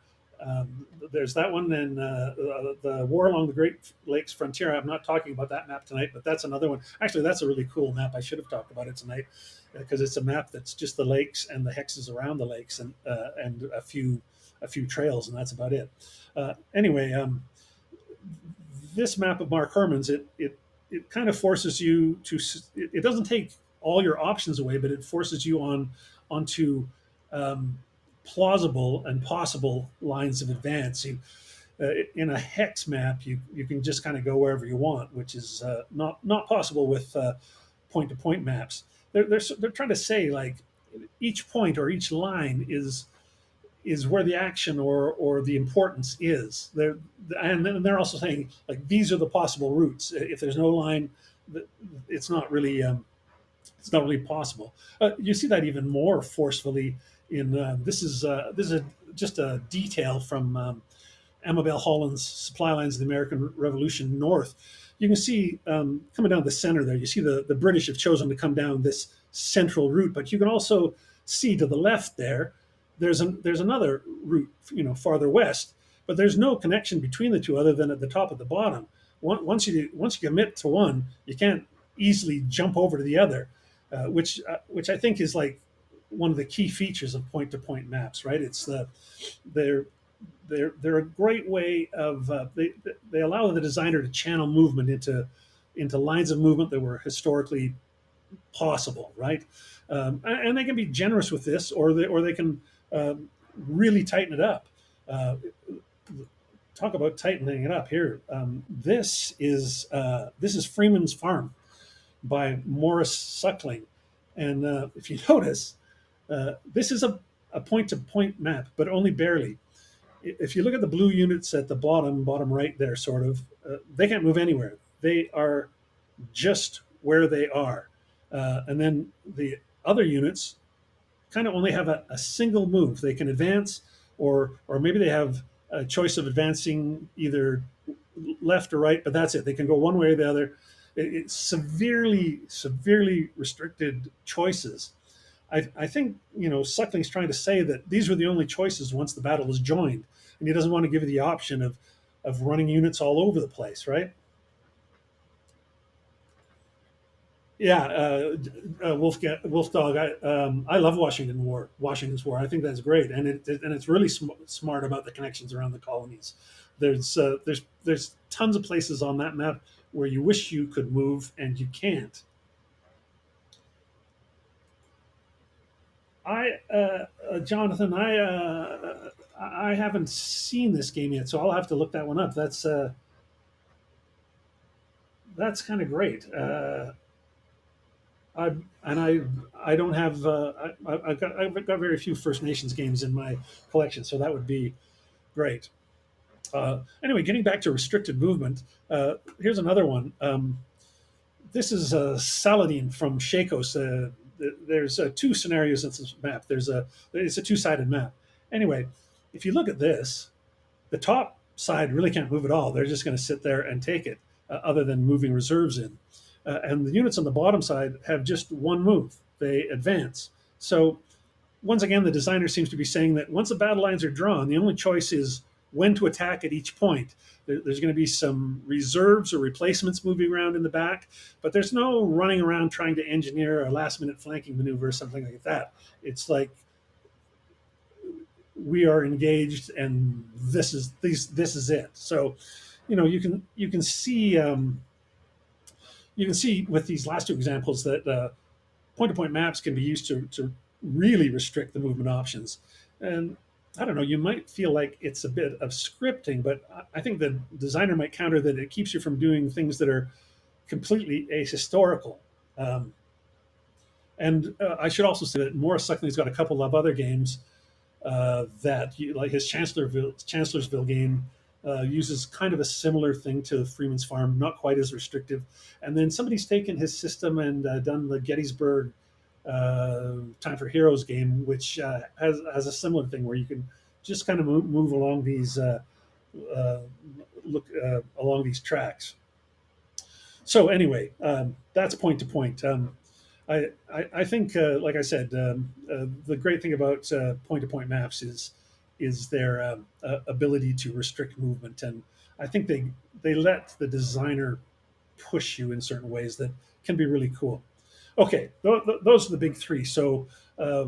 there's that one and the War Along the Great Lakes Frontier. I'm not talking about that map tonight, but that's another one. Actually, that's a really cool map. I should have talked about it tonight because it's a map that's just the lakes and the hexes around the lakes and a few trails, and that's about it. Anyway, this map of Mark Herman's, it kind of forces you to. It doesn't take all your options away, but it forces you onto um, plausible and possible lines of advance. In a hex map, you can just kind of go wherever you want, which is not possible with point to point maps. They're trying to say like each point or each line is where the action or the importance is. And then they're also saying like these are the possible routes. If there's no line, it's not really possible. You see that even more forcefully in this is just a detail from Amabel Holland's Supply Lines of the American Revolution North. You can see coming down the center there, you see the British have chosen to come down this central route, but you can also see to the left there, there's another route, farther west, but there's no connection between the two other than at the top at the bottom. Once you commit to one, you can't easily jump over to the other, which I think is like one of the key features of point to point maps, right? It's they're they're a great way of they allow the designer to channel movement into lines of movement that were historically possible, right? And they can be generous with this, or they can really tighten it up. Uh, Talk about tightening it up here. This is Freeman's Farm by Morris Suckling, and if you notice, this is a point to point map, but only barely. If you look at the blue units at the bottom right there, sort of, they can't move anywhere. They are just where they are. And then the other units kind of only have a single move. They can advance, or maybe they have a choice of advancing either left or right, but that's it. They can go one way or the other. It's severely restricted choices. I think Suckling's trying to say that these were the only choices once the battle was joined, and he doesn't want to give you the option of running units all over the place, right? Yeah, Wolf Dog. I love Washington's War. I think that's great, and it's really smart about the connections around the colonies. There's tons of places on that map where you wish you could move and you can't. Jonathan, I haven't seen this game yet, so I'll have to look that one up. That's kind of great. I and I don't have I've got very few First Nations games in my collection, so that would be great. Anyway, getting back to restricted movement, here's another one. This is Saladin from Shakos. There's two scenarios in this map. It's a two-sided map. Anyway, if you look at this, the top side really can't move at all. They're just going to sit there and take it, other than moving reserves in. And the units on the bottom side have just one move. They advance. So once again, the designer seems to be saying that once the battle lines are drawn, the only choice is when to attack at each point. There's going to be some reserves or replacements moving around in the back, but there's no running around trying to engineer a last minute flanking maneuver or something like that. It's like we are engaged and this is it. So, you can see with these last two examples that point to point maps can be used to really restrict the movement options. And I don't know, you might feel like it's a bit of scripting, but I think the designer might counter that it keeps you from doing things that are completely ahistorical. Um, And I should also say that Morris Suckling's got a couple of other games like his Chancellorsville game uses kind of a similar thing to Freeman's Farm, not quite as restrictive. And then somebody's taken his system and done the Gettysburg Time for Heroes game, which has a similar thing where you can just kind of move along these uh, look along these tracks. So anyway, that's point to point. I think, like I said, the great thing about point to point maps is their ability to restrict movement, and I think they let the designer push you in certain ways that can be really cool. Okay, those are the big three. So uh,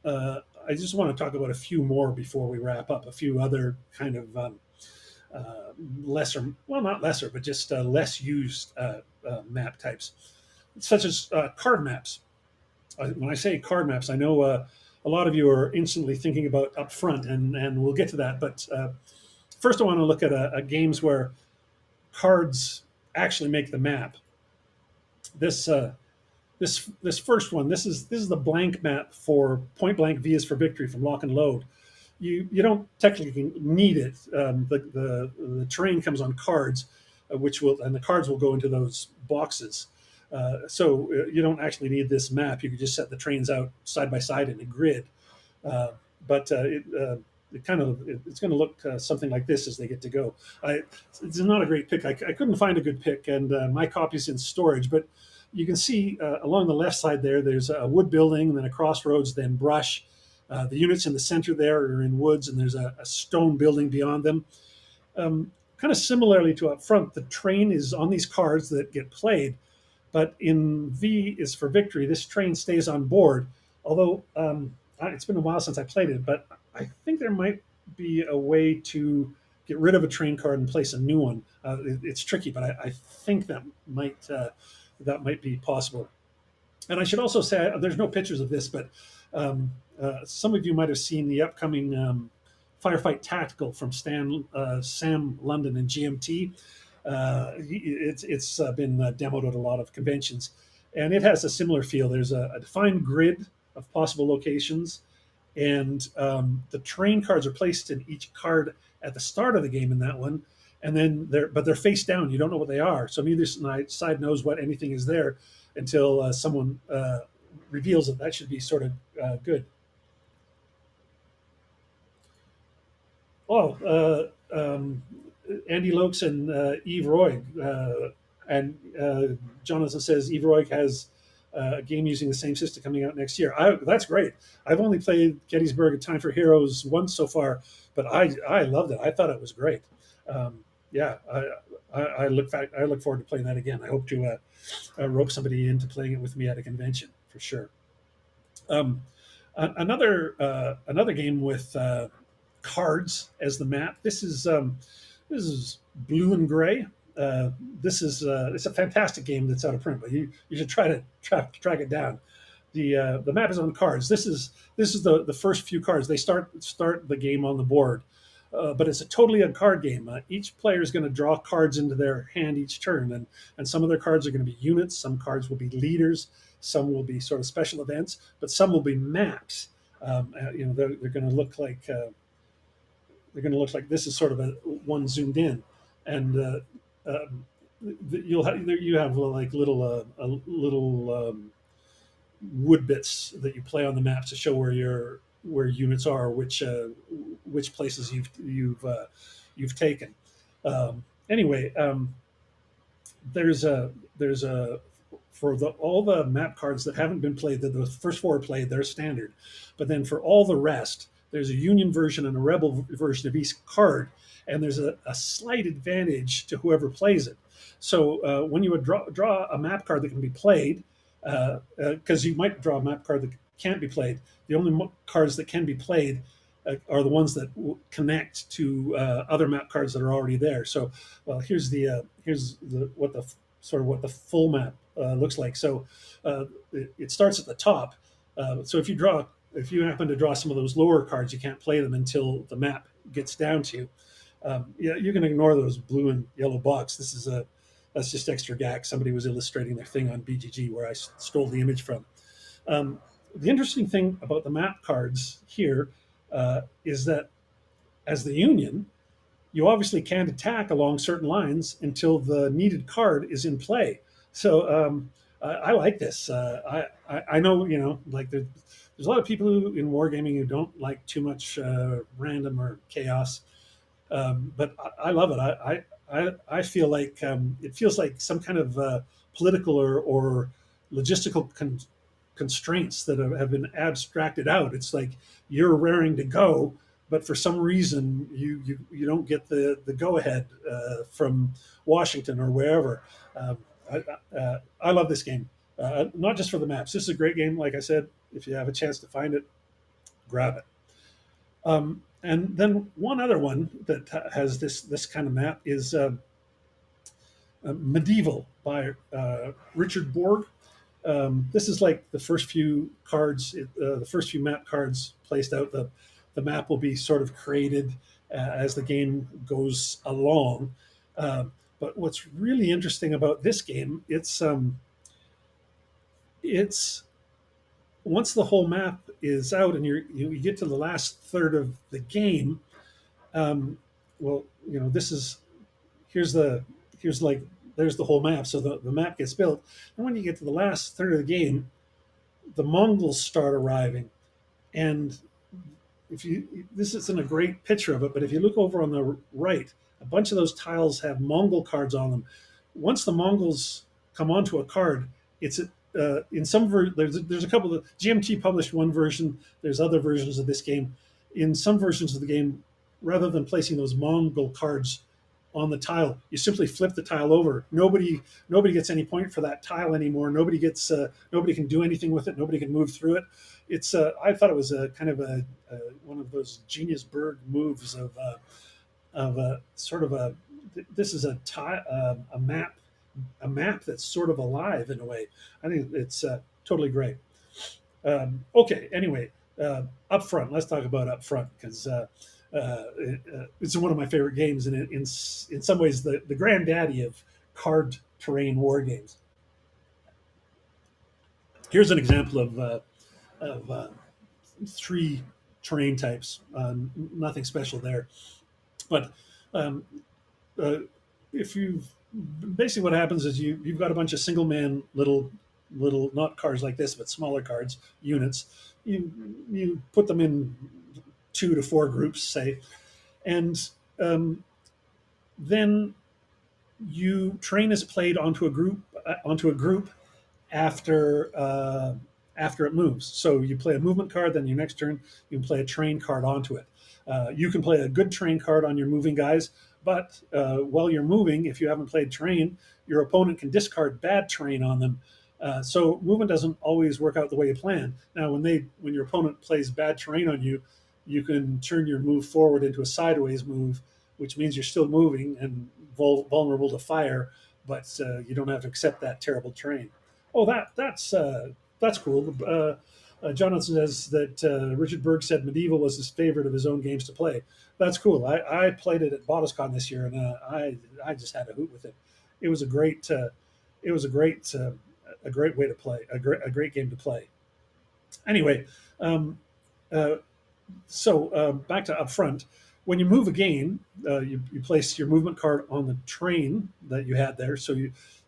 I just want to talk about a few more before we wrap up. A few other kind of lesser, well, not lesser, but just less used map types, such as card maps. When I say card maps, I know a lot of you are instantly thinking about up front, and we'll get to that. But first, I want to look at games where cards actually make the map. This this first one, this is the blank map for Point Blank V is for Victory from Lock and Load. You don't technically need it. The terrain comes on cards, and the cards will go into those boxes. So you don't actually need this map. You can just set the trains out side by side in a grid. Uh, but it's going to look something like this as they get to go. It's not a great pick. I couldn't find a good pick, and my copy's in storage. But you can see along the left side there's a wood building, then a crossroads, then brush. The units in the center there are in woods, and there's a stone building beyond them. Kind of similarly to up front, the train is on these cards that get played, but in V is for Victory, this train stays on board. Although it's been a while since I played it, but I think there might be a way to get rid of a train card and place a new one. It's tricky, but I think that might be possible. And I should also say there's no pictures of this, but some of you might have seen the upcoming Firefight Tactical from Sam London and GMT. It's been demoed at a lot of conventions, and it has a similar feel. There's a defined grid of possible locations, and the train cards are placed in each card at the start of the game in that one, and then they're face down. You don't know what they are, so neither side knows what anything is there until someone reveals it. That should be sort of good. Oh, Andy Lokes and Eve Roy. And Jonathan says Eve Roy has a game using the same system coming out next year. That's great. I've only played Gettysburg and Time for Heroes once so far, but I loved it. I thought it was great. Yeah, I look forward to playing that again. I hope to rope somebody into playing it with me at a convention for sure. Um, another game with cards as the map. This is Blue and Gray. Uh, this is it's a fantastic game that's out of print, but you should try to track it down. The map is on cards. This is the first few cards. They start the game on the board, but it's a totally on card game. Each player is going to draw cards into their hand each turn, and some of their cards are going to be units. Some cards will be leaders. Some will be sort of special events, but some will be maps. They're going to look like this is sort of a one zoomed in, and you have like little wood bits that you play on the map to show where units are, which places you've taken. Anyway, there's a for all the map cards that haven't been played, that the first four are played, they're standard. But then for all the rest, there's a Union version and a Rebel version of each card, and there's a slight advantage to whoever plays it. So when you would draw a map card that can be played, because you might draw a map card that can't be played, the only cards that can be played are the ones that connect to other map cards that are already there. So, well, here's what the full map looks like. So it starts at the top. So if you happen to draw some of those lower cards, you can't play them until the map gets down to you. Yeah, you can ignore those blue and yellow box. That's just extra gack. Somebody was illustrating their thing on BGG where I stole the image from. Um, the interesting thing about the map cards here is that as the Union, you obviously can't attack along certain lines until the needed card is in play. So I like this. I know, like there's a lot of people who, in wargaming, who don't like too much random or chaos. But I love it. I feel like it feels like some kind of political or logistical constraints that have been abstracted out. It's like you're raring to go, but for some reason you don't get the go ahead from Washington or wherever. Um, I love this game, not just for the maps. This is a great game. Like I said, if you have a chance to find it, grab it. And then one other one that has this kind of map is Medieval by Richard Borg. This is like the first few cards, the first few map cards placed out. The map will be sort of created as the game goes along. Uh, but what's really interesting about this game, it's once the whole map is out and you get to the last third of the game. Um, well, this is here's the here's like there's the whole map. So the map gets built, and when you get to the last third of the game, the Mongols start arriving. And if you this isn't a great picture of it, but if you look over on the right, a bunch of those tiles have Mongol cards on them. Once the Mongols come onto a card, it's in some there's a couple of GMT published one version. There's other versions of this game. In some versions of the game, rather than placing those Mongol cards on the tile, you simply flip the tile over. Nobody gets any point for that tile anymore. Nobody can do anything with it. Nobody can move through it. It's I thought it was a kind of a one of those genius Berg moves of a sort of a this is a map that's sort of alive in a way. I think it's totally great. Okay, anyway, up front. Let's talk about up front because it's one of my favorite games, and in some ways the granddaddy of card terrain war games. Here's an example of three terrain types. Nothing special there, but um, uh, if you've basically what happens is you've got a bunch of single man little not cards like this but smaller cards units. You put them in 2 to 4 groups, say, and then you train is played onto a group after after it moves. So you play a movement card, then your next turn you can play a train card onto it. You can play a good train card on your moving guys, but while you're moving, if you haven't played train, your opponent can discard bad train on them. So movement doesn't always work out the way you plan. Now, when your opponent plays bad terrain on you, you can turn your move forward into a sideways move, which means you're still moving and vulnerable to fire, but you don't have to accept that terrible terrain. Oh, that's cool. Jonathan says that Richard Berg said Medieval was his favorite of his own games to play. That's cool. I played it at BottisCon this year, and I just had a hoot with it. It was a great it was a great way to play a great game to play. Anyway, um, uh, so back to up front. When you move a game, you place your movement card on the train that you had there. So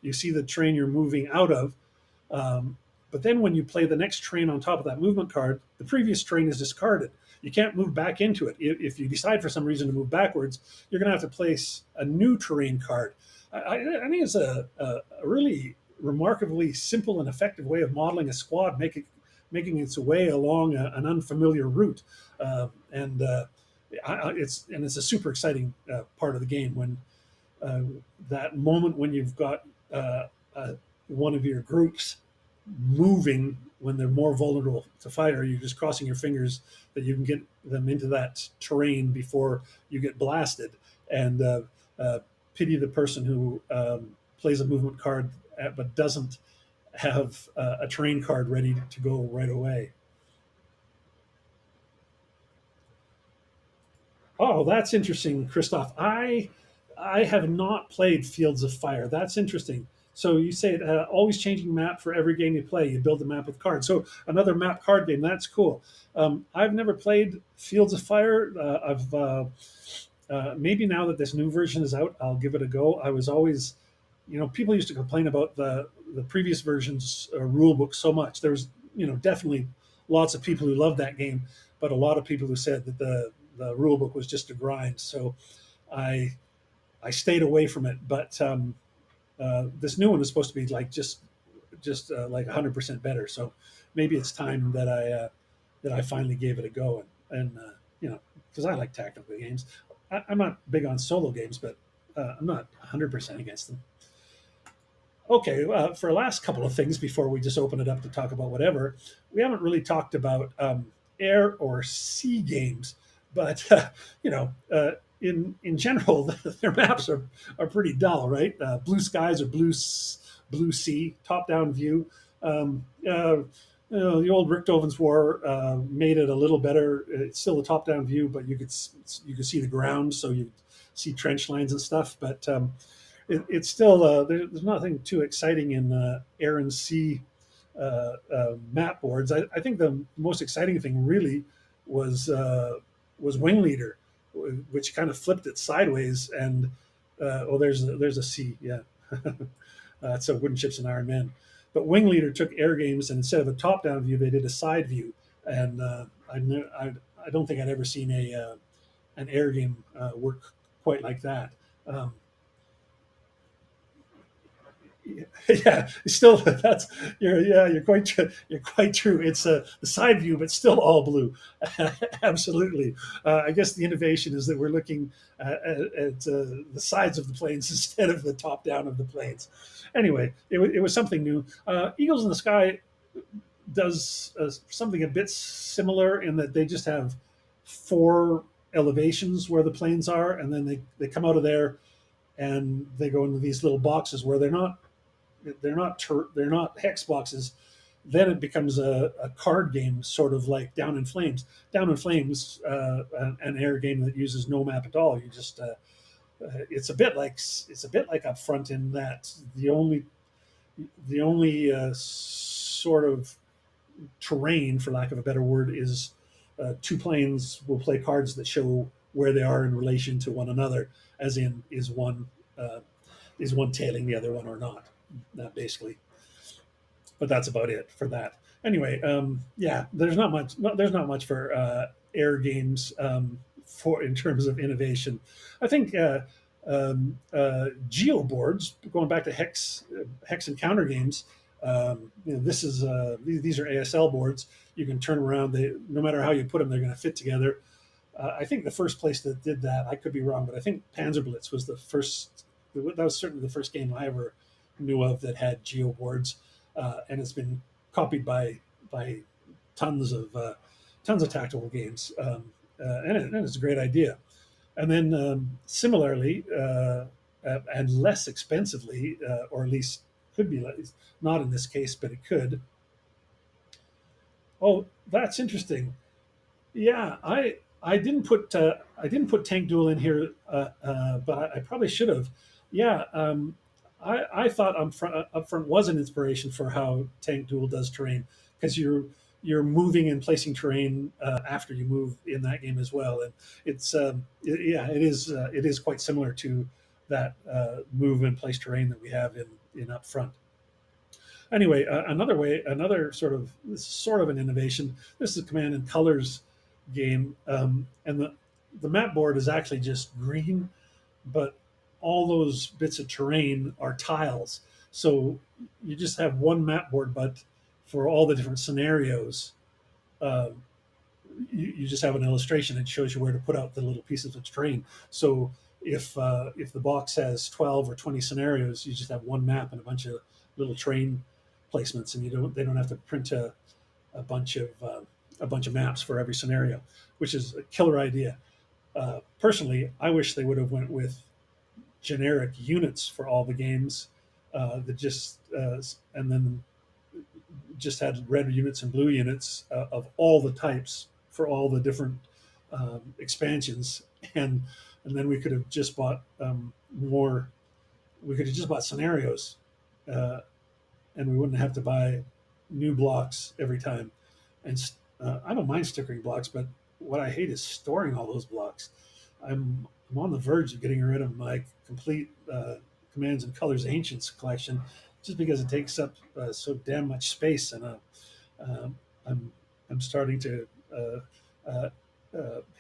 you see the train you're moving out of. Um, but then when you play the next train on top of that movement card, the previous train is discarded. You can't move back into it. If you decide for some reason to move backwards, you're going to have to place a new terrain card. I think it's a really remarkably simple and effective way of modeling a squad, making its way along an unfamiliar route. And it's a super exciting part of the game when uh, that moment when you've got one of your groups moving when they're more vulnerable to fire. You're just crossing your fingers that you can get them into that terrain before you get blasted. And uh, pity the person who plays a movement card but doesn't have a terrain card ready to go right away. Oh, that's interesting, Christoph. I have not played Fields of Fire. That's interesting. So you say always changing map for every game you play. You build a map with cards. So another map card game. That's cool. I've never played Fields of Fire. I've maybe now that this new version is out, I'll give it a go. I was always, people used to complain about the previous version's rule book so much. There was, definitely lots of people who loved that game, but a lot of people who said that the rule book was just a grind. So I I stayed away from it. But this new one is supposed to be like just like 100% better. So maybe it's time that I finally gave it a go and because I like tactical games. I'm not big on solo games, but I'm not 100% against them. Okay, for our last couple of things before we just open it up to talk about whatever, we haven't really talked about air or sea games, but in general, their maps are pretty dull, right? Blue skies or blue sea, top down view. The old Richthofen's War made it a little better. It's still a top down view, but you could see the ground, so you see trench lines and stuff, but it's still there's nothing too exciting in air and sea map boards. I think the most exciting thing really was Wing Leader, which kind of flipped it sideways. And there's a sea, yeah. It's a Wooden Ships and Iron Men. But Wing Leader took air games, and instead of a top-down view, they did a side view. And I don't think I'd ever seen an air game work quite like that. Yeah, still that's you're quite true. It's the side view, but still all blue. Absolutely. I guess the innovation is that we're looking at the sides of the planes instead of the top down of the planes. Anyway, it was something new. Eagles in the Sky does something a bit similar in that they just have four elevations where the planes are, and then they come out of there and they go into these little boxes where they're not hex boxes. Then it becomes a card game, sort of like Down in Flames. Down in Flames, an air game that uses no map at all. You just it's a bit like Up Front in that the only sort of terrain, for lack of a better word, is two planes will play cards that show where they are in relation to one another, as in uh, is one tailing the other one or not. That basically, but that's about it for that. Anyway, yeah, there's not much. There's not much for air games for in terms of innovation. I think geo boards, going back to hex and counter games. This is these are ASL boards. You can turn around. No matter how you put them, they're going to fit together. I think the first place that did that, I could be wrong, but I think Panzerblitz was the first. That was certainly the first game I ever knew of that had geo boards, and it's been copied by tons of tactical games, and it's a great idea. And then similarly, and less expensively, or at least could be not in this case, but it could. Oh, that's interesting. Yeah, I didn't put Tank Duel in here, but I probably should have. Yeah, I thought Upfront was an inspiration for how Tank Duel does terrain, because you're moving and placing terrain after you move in that game as well, and yeah, it is quite similar to that move and place terrain that we have in Upfront. Anyway, another sort of an innovation. This is a Command and Colors game, and the map board is actually just green, but all those bits of terrain are tiles. So you just have one map board, but for all the different scenarios, uh, you just have an illustration that shows you where to put out the little pieces of terrain. So if the box has 12 or 20 scenarios, you just have one map and a bunch of little terrain placements, and they don't have to print a bunch of a bunch of maps for every scenario, which is a killer idea. Personally, I wish they would have went with generic units for all the games that just and then just had red units and blue units of all the types for all the different expansions, and then we could have just bought more. We could have just bought scenarios uh, and we wouldn't have to buy new blocks every time. And I don't mind stickering blocks, but what I hate is storing all those blocks. I'm on the verge of getting rid of my complete Commands and Colors Ancients collection, just because it takes up so damn much space, and um, I'm I'm starting to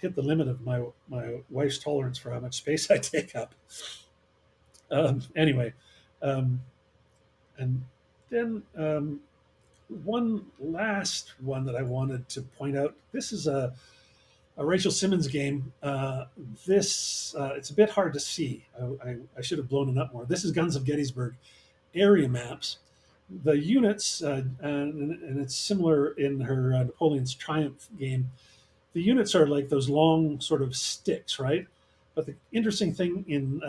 hit the limit of my wife's tolerance for how much space I take up. Anyway, um, and then one last one that I wanted to point out. This is a Rachel Simmons game. This it's a bit hard to see. I should have blown it up more. This is Guns of Gettysburg area maps. The units, and it's similar in her Napoleon's Triumph game. The units are like those long sort of sticks, right? But the interesting thing in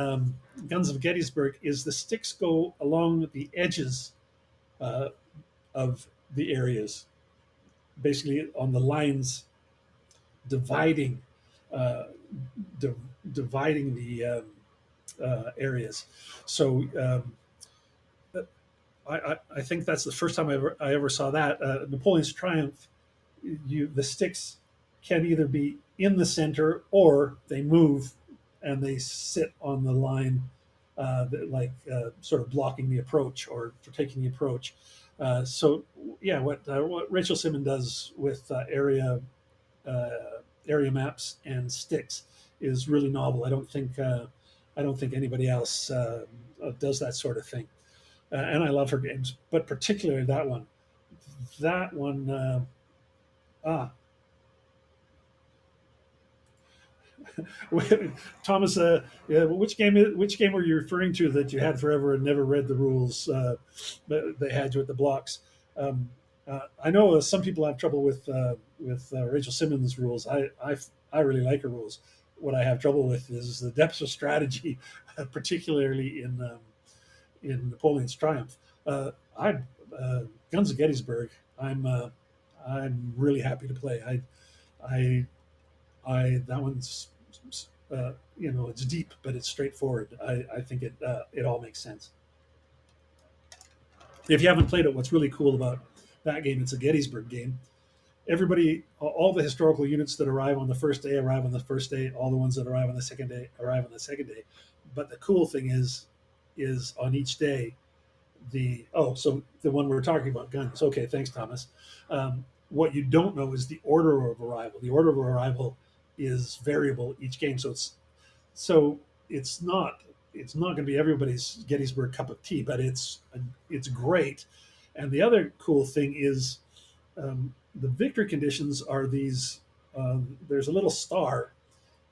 Guns of Gettysburg is the sticks go along the edges uh, of the areas, basically on the lines dividing uh, di- dividing the areas. So I think that's the first time I ever saw that. Napoleon's Triumph, the sticks can either be in the center or they move and they sit on the line, sort of blocking the approach or taking the approach. So yeah, what Rachel Simon does with uh, area maps and sticks is really novel. I don't think anybody else does that sort of thing. And I love her games, but particularly that one. That one, ah, Thomas, yeah, which game were you referring to that you had forever and never read the rules? But they had you at the blocks. Um, I know some people have trouble with Rachel Simmons' rules. I really like her rules. What I have trouble with is the depth of strategy, particularly in Napoleon's Triumph. I Guns of Gettysburg. I'm really happy to play. I that one's it's deep, but it's straightforward. I think it all makes sense. If you haven't played it, what's really cool about that game? It's a Gettysburg game. Everybody, all the historical units that arrive on the first day arrive on the first day. All the ones that arrive on the second day arrive on the second day. But the cool thing is on each day so the one we're talking about, guns. Okay, thanks, Thomas. What you don't know is the order of arrival. The order of arrival is variable each game, so it's not going to be everybody's Gettysburg cup of tea, but it's great. And the other cool thing is the victory conditions are these. There's a little star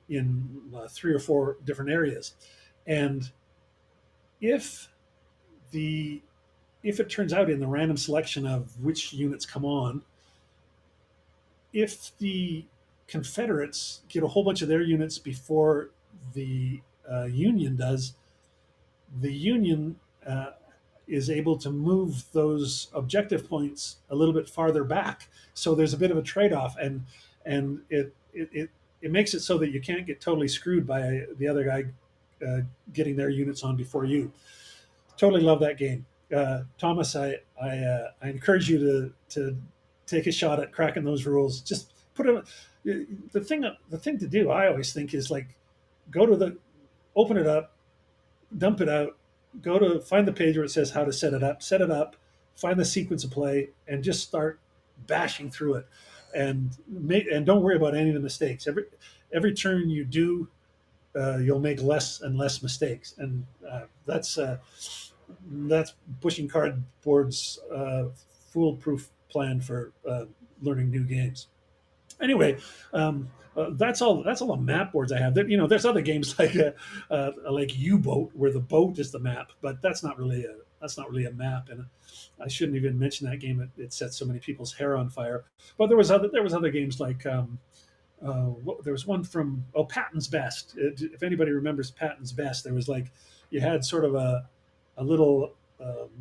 in three or four different areas, and if the if it turns out in the random selection of which units come on, if the Confederates get a whole bunch of their units before the Union does, the Union is able to move those objective points a little bit farther back. So there's a bit of a trade-off, and it makes it so that you can't get totally screwed by the other guy getting their units on before you. Totally love that game. Thomas, I encourage you to take a shot at cracking those rules. Just put it. The thing to do, I always think, is like go to the open it up, dump it out, go to find the page where it says how to set it up, find the sequence of play, and just start bashing through it, and don't worry about any of the mistakes. Every turn you do, you'll make less and less mistakes, and that's pushing cardboard's foolproof plan for learning new games. Anyway, that's all the map boards I have. There's other games like U-boat where the boat is the map, but that's not really a map, and I shouldn't even mention that game. It sets so many people's hair on fire. But there was other games like there was one from Patton's Best. If anybody remembers Patton's Best, there was like you had sort of a little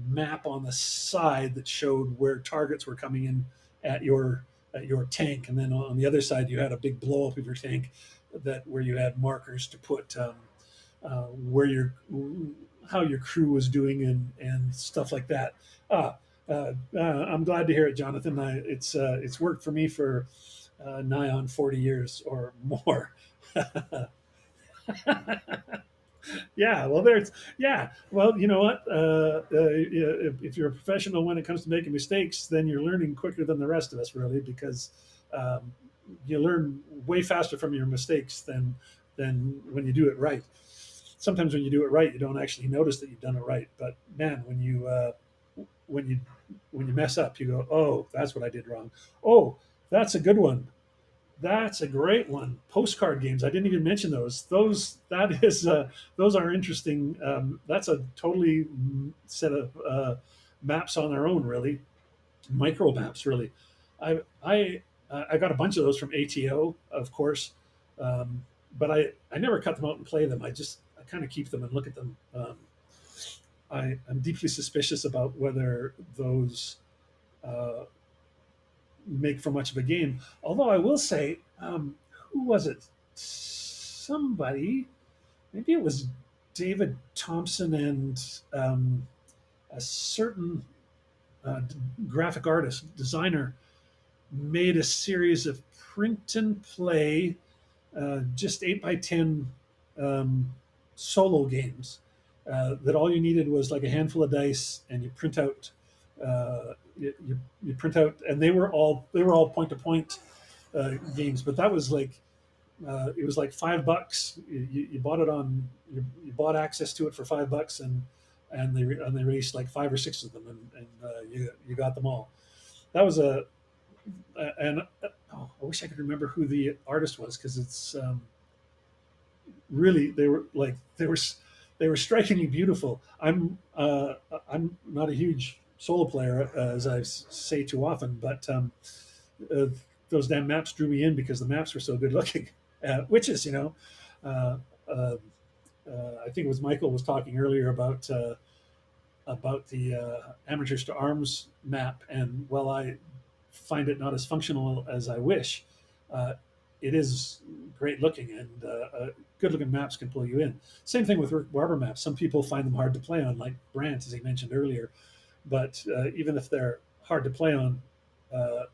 map on the side that showed where targets were coming in at your tank, and then on the other side you had a big blow up of your tank where you had markers to put where your how your crew was doing and stuff like that. Ah, I'm glad to hear it, Jonathan. It's worked for me for nigh on 40 years or more. Yeah, well, there's yeah. Well, you know what? If you're a professional when it comes to making mistakes, then you're learning quicker than the rest of us, really, because um, you learn way faster from your mistakes than when you do it right. Sometimes when you do it right, you don't actually notice that you've done it right. But man, when you when you mess up, you go, "Oh, that's what I did wrong." Oh, that's a good one. That's a great one. Postcard games. I didn't even mention those. Those are interesting. That's a totally set of maps on their own, really. Micro maps, really. I got a bunch of those from ATO, of course, but I never cut them out and play them. I kind of keep them and look at them. I'm deeply suspicious about whether those uh, make for much of a game. Although I will say, who was it? Somebody, maybe it was David Thompson and a certain graphic artist, designer, made a series of print and play, just 8 by 10 um, solo games. That all you needed was like a handful of dice, and you print out. You print out, and they were all point to point games. But that was like it was like $5. You bought it on you bought access to it for $5, and they released like 5 or 6 of them, and you got them all. That was a and oh, I wish I could remember who the artist was, because it's really they were strikingly beautiful. I'm not a huge solo player, as I say too often, but uh, those damn maps drew me in because the maps were so good looking. Which is, uh, uh, I think it was Michael was talking earlier about the amateurs to arms map, and while I find it not as functional as I wish, uh, it is great looking, and good looking maps can pull you in. Same thing with rubber maps. Some people find them hard to play on, like Brant, as he mentioned earlier. But even if they're hard to play on, uh,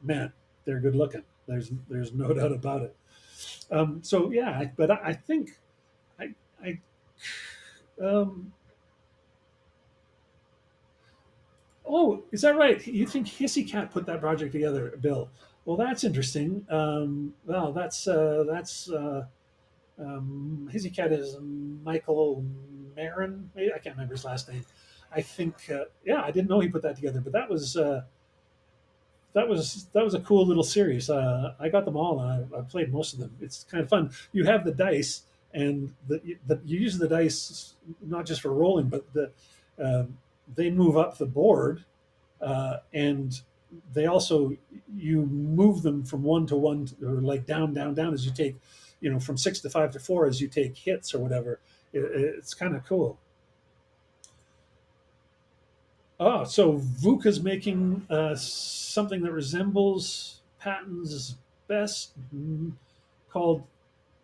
man, they're good looking. There's no doubt about it. So yeah, but I think I um, oh, is that right? You think Hissy Cat put that project together, Bill? Well, that's interesting. Well, Hissy Cat is Michael Marin. Maybe I can't remember his last name. I think, yeah, I didn't know he put that together, but that was a cool little series. I got them all, and I played most of them. It's kind of fun. You have the dice, and you use the dice not just for rolling, but um, they move up the board, and they also you move them from one to one, or like down, down, down, as you take, from 6 to 5 to 4 as you take hits or whatever. It's kind of cool. Oh, so VUCA's making something that resembles Patton's best, called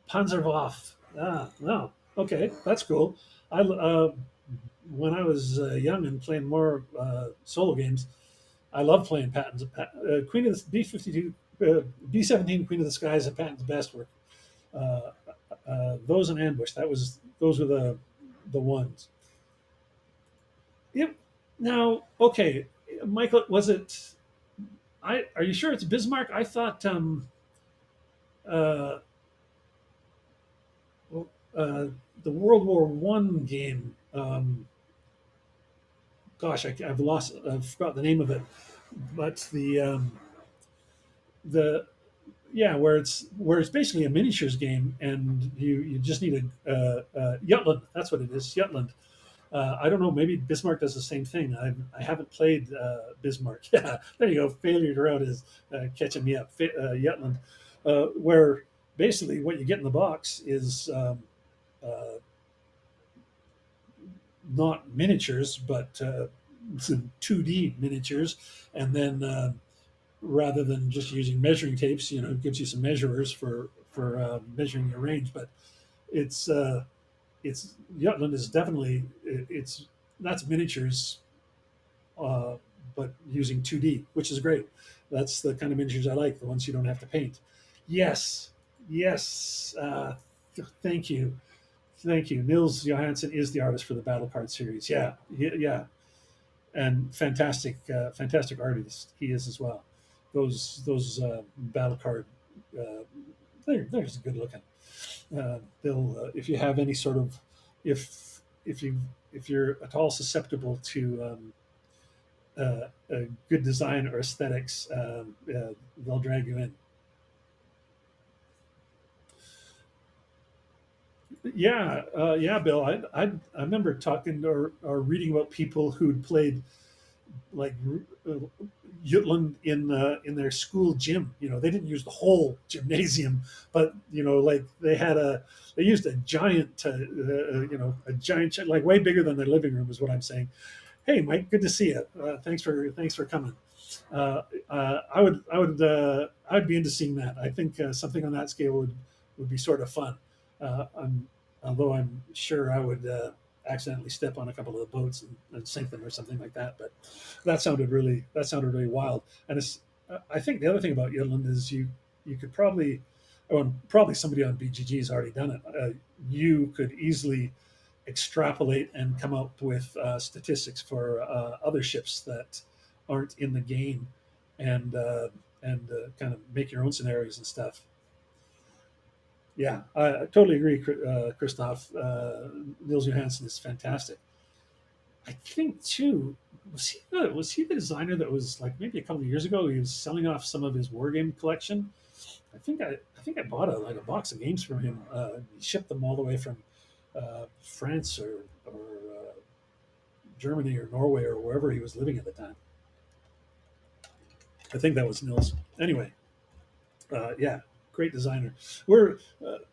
Panzerwaffe. Ah, no. Okay, that's cool. When I was young and playing more solo games, I loved playing Patton's. Queen of the B-52, B-17, Queen of the Skies, and Patton's best were uh, those in Ambush. Those were the ones. Yep. Now, okay, Michael, was it? Are you sure it's Bismarck? I thought uh, well, the World War One game. Gosh, I've forgot the name of it, but the yeah, where it's basically a miniatures game, and you just need a Jutland. That's what it is, Jutland. I don't know. Maybe Bismarck does the same thing. I haven't played Bismarck. Yeah, there you go. Failure to route is catching me up. Jutland, where basically what you get in the box is uh, not miniatures, but some 2D miniatures, and then rather than just using measuring tapes, it gives you some measurers for measuring your range. But it's it's Jutland is definitely it's that's miniatures, uh, but using 2D, which is great. That's the kind of miniatures I like, the ones you don't have to paint. Yes, yes. Thank you, thank you. Nils Johansson is the artist for the Battle Card series. Yeah, yeah, and fantastic, fantastic artist he is as well. Those battle card, uh, they're just good looking. They'll if you have any sort of if you if you're at all susceptible to good design or aesthetics, they'll drag you in. Yeah, yeah, Bill. I remember talking or reading about people who'd played like uh, Jutland in their school gym. You know, they didn't use the whole gymnasium, but you know, like they used a giant, a giant, like way bigger than their living room is what I'm saying. Hey, Mike, good to see you. Thanks for coming. I would be into seeing that. I think something on that scale would be sort of fun. I'm Although I'm sure I would accidentally step on a couple of the boats and sink them or something like that. But that sounded really wild. And I think the other thing about Jutland is you could probably, well, probably somebody on BGG has already done it. You could easily extrapolate and come up with statistics for other ships that aren't in the game, and kind of make your own scenarios and stuff. Yeah, I totally agree, Christoph. Niels Johansson is fantastic. I think too. Was he the designer that was like maybe a couple of years ago? He was selling off some of his war game collection. I think I bought a box of games from him. He shipped them all the way from France or Germany or Norway or wherever he was living at the time. I think that was Nils. Anyway, yeah, great designer. We're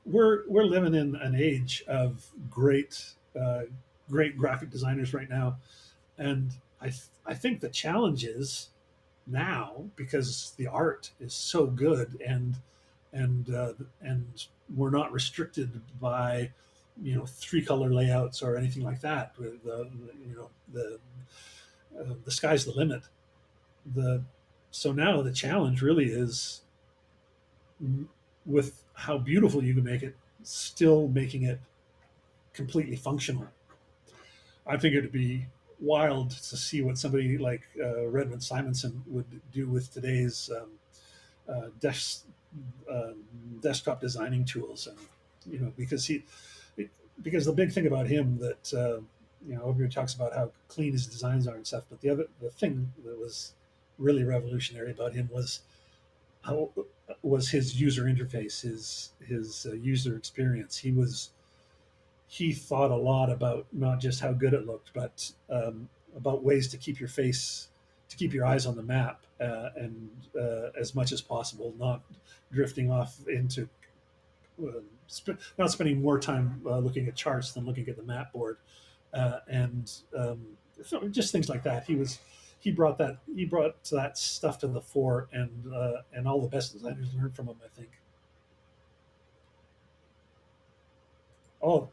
living in an age of great graphic designers right now, and I think the challenge is now because the art is so good and we're not restricted by three color layouts or anything like that. With the sky's the limit. The So now the challenge really is with how beautiful you can make it, still making it completely functional. I think it'd be wild to see what somebody like Redmond Simonson would do with today's uh, desk, um, desktop designing tools, and because because the big thing about him that everybody talks about how clean his designs are and stuff, but the thing that was really revolutionary about him how was his user interface, his user experience. He thought a lot about not just how good it looked, but about ways to keep your eyes on the map, and as much as possible, not drifting off into not spending more time looking at charts than looking at the map board, and so just things like that. He brought that stuff to the fore, and all the best designers learned from him, I think. Oh,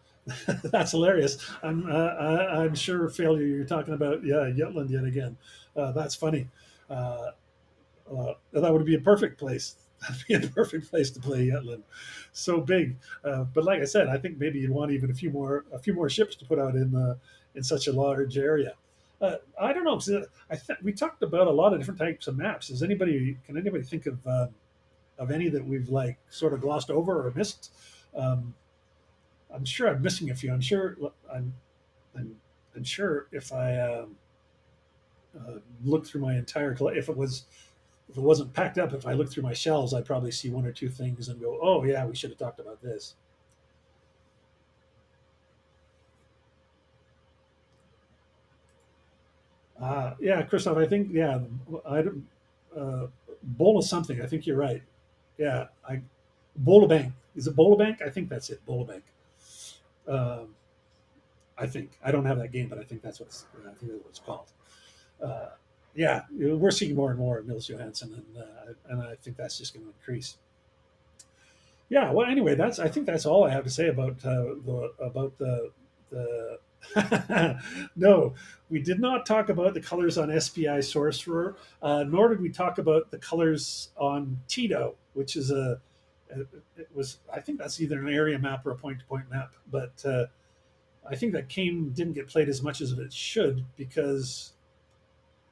that's hilarious. I'm sure failure. You're talking about, yeah, Jutland yet again. That's funny. Uh, that would be a perfect place. That'd be a perfect place to play Jutland. So big, but like I said, I think maybe you'd want even a few more ships to put out in such a large area. I don't know. 'Cause, we talked about a lot of different types of maps. Can anybody think of any that we've like sort of glossed over or missed? Um, I'm sure I'm missing a few. I'm, I'm sure if I looked through my entire if it wasn't packed up, if I looked through my shelves, I'd probably see one or two things and go, "Oh yeah, we should have talked about this." Yeah, Christoph, I think I don't bowl of something. I think you're right. Yeah, I bowl of bank. Is it bowl of bank? I think that's it. Bowl of bank. Um, I think I don't have that game, but I think that's what it's called. Uh, yeah, we're seeing more and more of Nils Johansson, and I think that's just going to increase. Yeah. Well, anyway, that's I think that's all I have to say about the. No, we did not talk about the colors on SPI Sorcerer, nor did we talk about the colors on Tito, which is it was I think that's either an area map or a point-to-point map, but I think that game didn't get played as much as it should because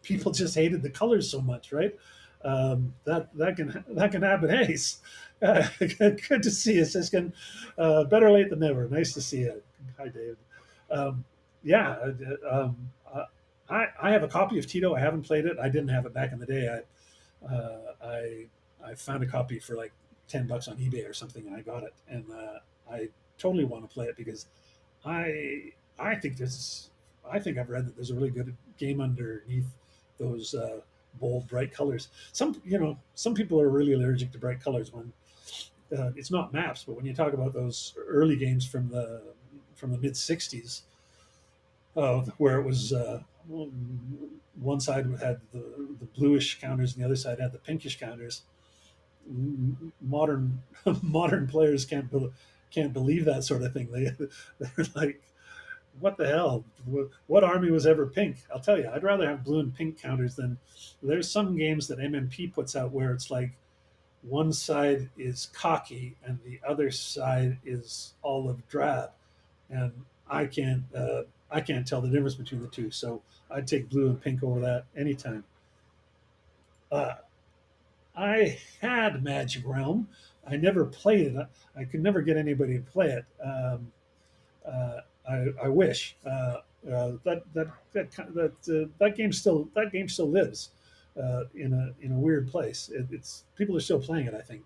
people just hated the colors so much, right? That can happen. Hey, good to see you, Siskin. Better late than never. Nice to see you. Hi, David. Um, yeah, I have a copy of Tito. I haven't played it. I didn't have it back in the day. I found a copy for like $10 on eBay or something, and I got it, and I totally want to play it because I think this. I think I've read that there's a really good game underneath those bold, bright colors. Some people are really allergic to bright colors when it's not maps, but when you talk about those early games from the mid '60s, where it was one side had the bluish counters and the other side had the pinkish counters. Modern modern players can't believe that sort of thing. They're like, what the hell? What army was ever pink? I'll tell you, I'd rather have blue and pink counters than. There's some games that MMP puts out where it's like one side is cocky and the other side is olive drab, and I can't tell the difference between the two. So I'd take blue and pink over that anytime. Uh, I had Magic Realm. I never played it. I could never get anybody to play it. I wish that game still lives in a weird place. It's people are still playing it. I think.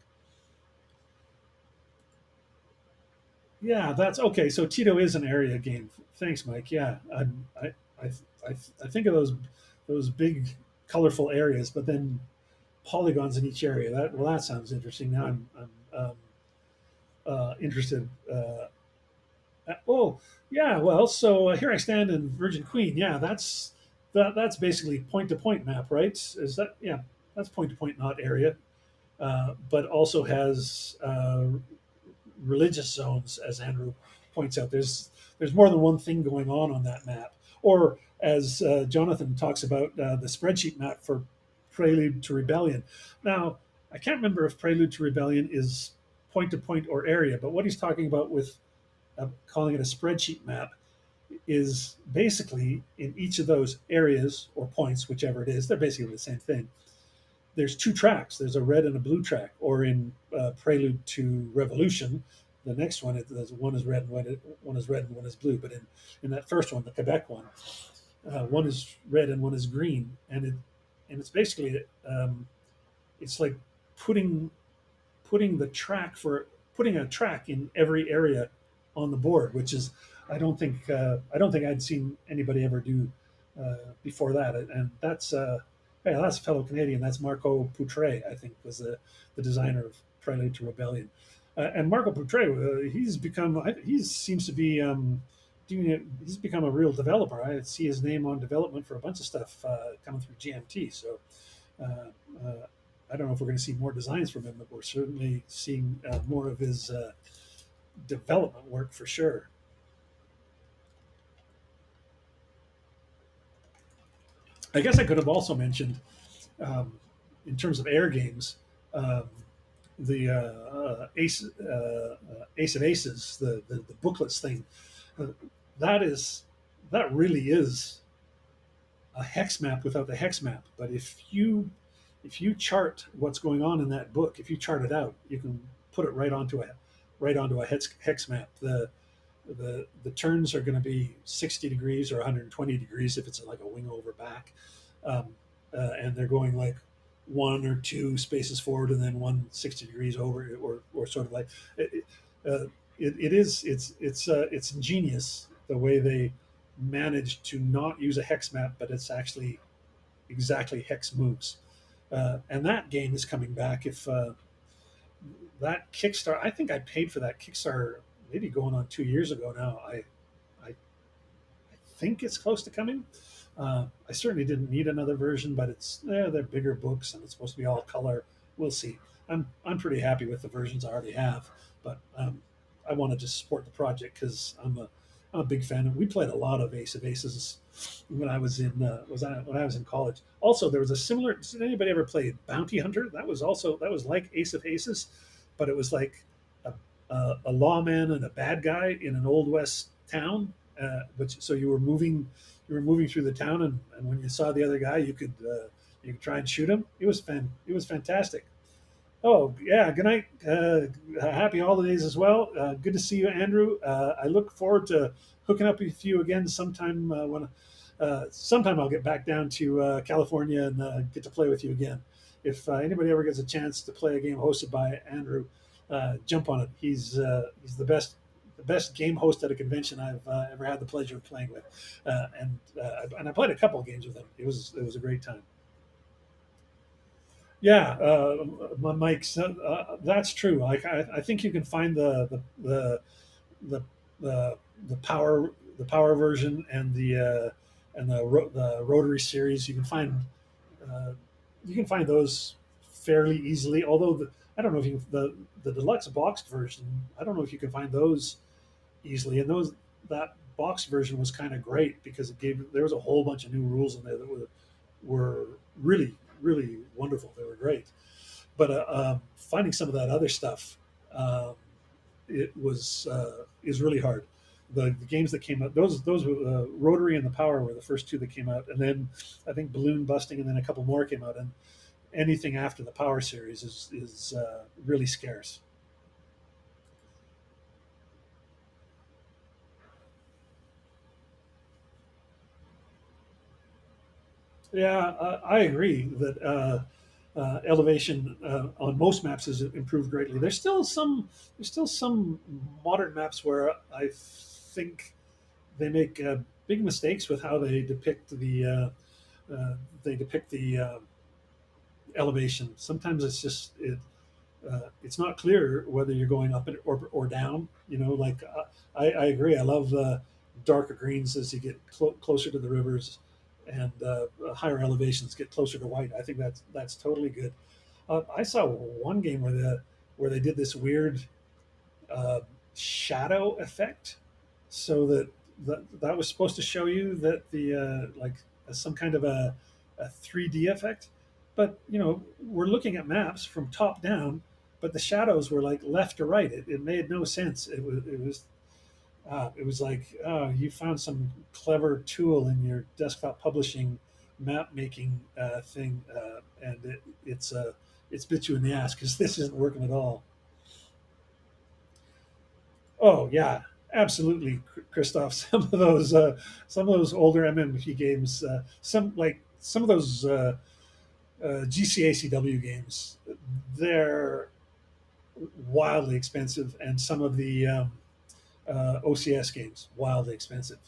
Yeah, that's okay. So Tito is an area game. Thanks, Mike. Yeah, I, I think of those big, colorful areas, but then polygons in each area. That sounds interesting. Now I'm interested. Oh, yeah. Well, so here I stand in Virgin Queen. Yeah, that's basically point to point map, right? Is that yeah? That's point to point, not area, but also has religious zones, as Andrew points out. There's more than one thing going on that map, or as Jonathan talks about the spreadsheet map for Prelude to Rebellion. Now, I can't remember if Prelude to Rebellion is point to point or area, but what he's talking about with calling it a spreadsheet map is basically in each of those areas or points, whichever it is, they're basically the same thing. There's two tracks. There's a red and a blue track, or in Prelude to Revolution, the next one, one is red and one is red and one is blue. But in that first one, the Quebec one is red and one is green, and it's basically it's like putting putting a track in every area on the board, which is I don't think I'd seen anybody ever do before that, and yeah, that's a fellow Canadian. That's Marco Poutre, I think, was the designer of Prelude to Rebellion, and Marco Poutre, he seems to be doing it. He's become a real developer. I see his name on development for a bunch of stuff coming through GMT. So uh, uh, I don't know if we're going to see more designs from him, but we're certainly seeing more of his development work for sure. I guess I could have also mentioned, um, in terms of air games, um, the Ace of Aces, the booklets thing. Uh, that is that really is a hex map without the hex map. But if you chart what's going on in that book, if you chart it out, you can put it right onto a hex map. The turns are going to be 60 degrees or 120 degrees if it's like a wing over back, um, and they're going like one or two spaces forward and then 160 degrees over, or sort of like it is it's ingenious the way they managed to not use a hex map, but it's actually exactly hex moves. And that game is coming back. If that Kickstarter, I think I paid for that Kickstarter maybe going on 2 years ago now. I think it's close to coming. I certainly didn't need another version, but they're bigger books and it's supposed to be all color. We'll see. I'm pretty happy with the versions I already have, but I wanted to support the project because I'm a big fan. We played a lot of Ace of Aces when I was in when I was in college. Also, there was a similar. Did anybody ever play Bounty Hunter? That was like Ace of Aces, but it was like a lawman and a bad guy in an old west town. Which so you were moving through the town, and when you saw the other guy, you could try and shoot him. It was fantastic. Oh yeah, good night. Happy holidays as well. Good to see you, Andrew. I look forward to hooking up with you again sometime when sometime I'll get back down to California and get to play with you again. If anybody ever gets a chance to play a game hosted by Andrew, jump on it. He's the best game host at a convention I've ever had the pleasure of playing with, and I played a couple of games with him. It was a great time. Yeah, my Mike's. That's true. I think you can find the the power version and the rotary series. Uh, you can find those fairly easily. Although I don't know if the deluxe boxed version. I don't know if you can find those easily. And those that box version was kind of great because it gave there was a whole bunch of new rules in there that were really wonderful. They were great, but finding some of that other stuff, it was is really hard. The games that came out, those were Rotary and the Power were the first two that came out, and then I think Balloon Busting, and then a couple more came out. And anything after the Power series is really scarce. Yeah, I agree that elevation on most maps has improved greatly. There's still some modern maps where I think they make big mistakes with how they depict the elevation. Sometimes it's not clear whether you're going up or down. You know, like I agree. I love darker greens as you get closer to the rivers, and higher elevations get closer to white. I think that's totally good. I saw one game where they did this weird uh, shadow effect, so that was supposed to show you that the like some kind of a 3D effect. But you know, we're looking at maps from top down, but the shadows were like left to right. It made no sense. It was like, oh, you found some clever tool in your desktop publishing map making thing, and it's bit you in the ass because this isn't working at all. Oh yeah, absolutely, Christoph. Some of those older MMP games, some of those GCACW games, they're wildly expensive, and some of the OCS games wildly expensive.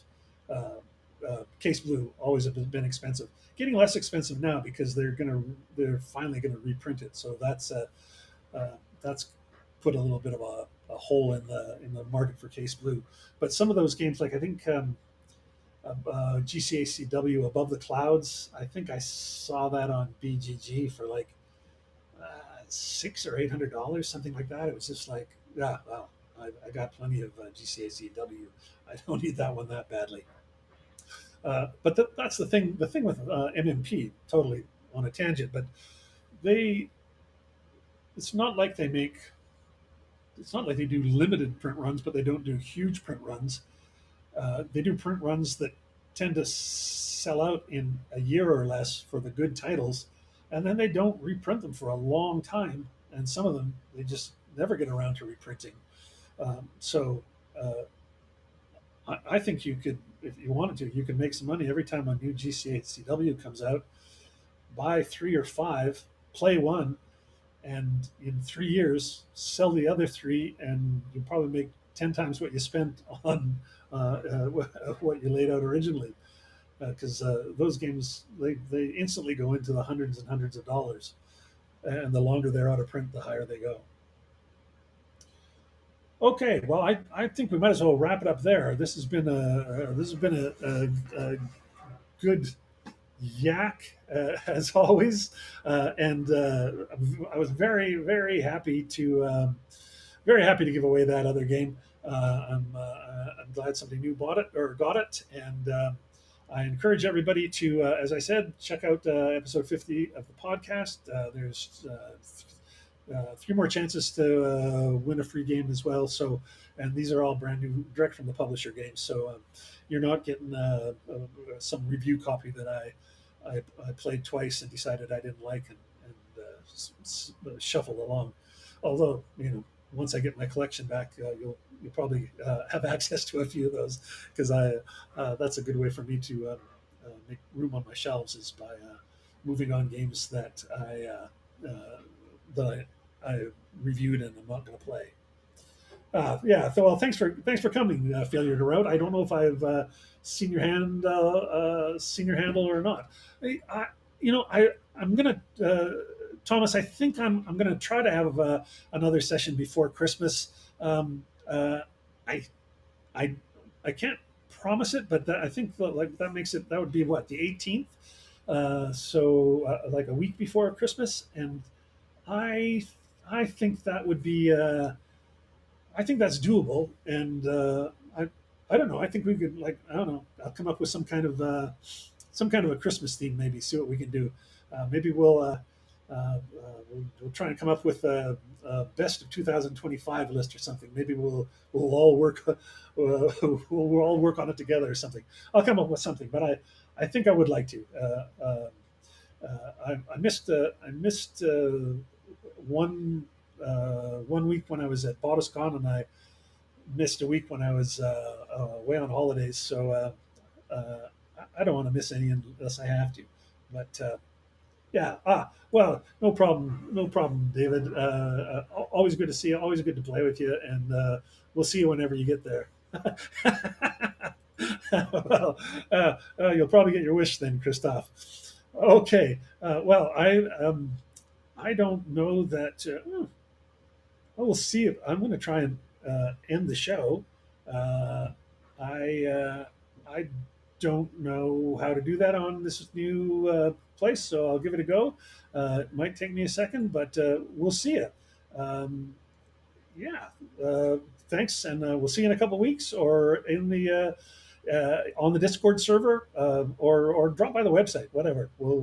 Uh, Case Blue always have been expensive. Getting less expensive now because they're finally gonna reprint it. So uh, that's put a little bit of a hole in the market for Case Blue. But some of those games, like I think GCACW Above the Clouds, I think I saw that on BGG for like $600 or $800, something like that. It was just like, yeah, well, I got plenty of GCACW. I don't need that one that badly. But that's the thing. The thing with MMP, totally on a tangent, but they it's not like they make it's not like they do limited print runs, but they don't do huge print runs. They do print runs that tend to sell out in a year or less for the good titles, and then they don't reprint them for a long time. And some of them they just never get around to reprinting. So I think you could, if you wanted to, you could make some money every time a new GCHCW comes out. Buy three or five, play one, and in 3 years sell the other three, and you probably make 10 times what you spent on what you laid out originally. Because those games they instantly go into the hundreds and hundreds of dollars, and the longer they're out of print, the higher they go. Okay, well, I think we might as well wrap it up there. This has been a good yak as always, and I was very happy to give away that other game. I'm glad somebody new bought it or got it, and I encourage everybody to, as I said, check out episode 50 of the podcast. There's three more chances to win a free game as well. So, and these are all brand new, direct from the publisher games. So you're not getting some review copy that I played twice and decided I didn't like and shuffled along. Although once I get my collection back, you'll probably have access to a few of those because I that's a good way for me to make room on my shelves is by moving on games that I reviewed and I'm not going to play. Yeah. So, well, thanks for coming, Failure to Route. I don't know if I've seen your handle or not. I I'm gonna Thomas. I think I'm gonna try to have another session before Christmas. I I I can't promise it, but I think that makes it that would be what the 18th. So like a week before Christmas, and I I think that would be. I think that's doable, and I don't know. I think we could I don't know. I'll come up with some kind of a Christmas theme. Maybe see what we can do. Maybe we'll try and come up with a best of 2025 list or something. Maybe we'll all work we'll all work on it together or something. I'll come up with something, but I think I would like to. I missed one one week when I was at BottleScon, and I missed a week when I was away on holidays. So I don't want to miss any unless I have to. But yeah, well, no problem, no problem, David. Always good to see you. Always good to play with you, and we'll see you whenever you get there. Well, you'll probably get your wish then, Christoph. Okay. Well, I don't know that. We'll see. If I'm going to try and end the show. Uh, I don't know how to do that on this new place, so I'll give it a go. It might take me a second, but we'll see it. Um, yeah. Thanks, and we'll see you in a couple weeks, or in the on the Discord server, or drop by the website. Whatever. We'll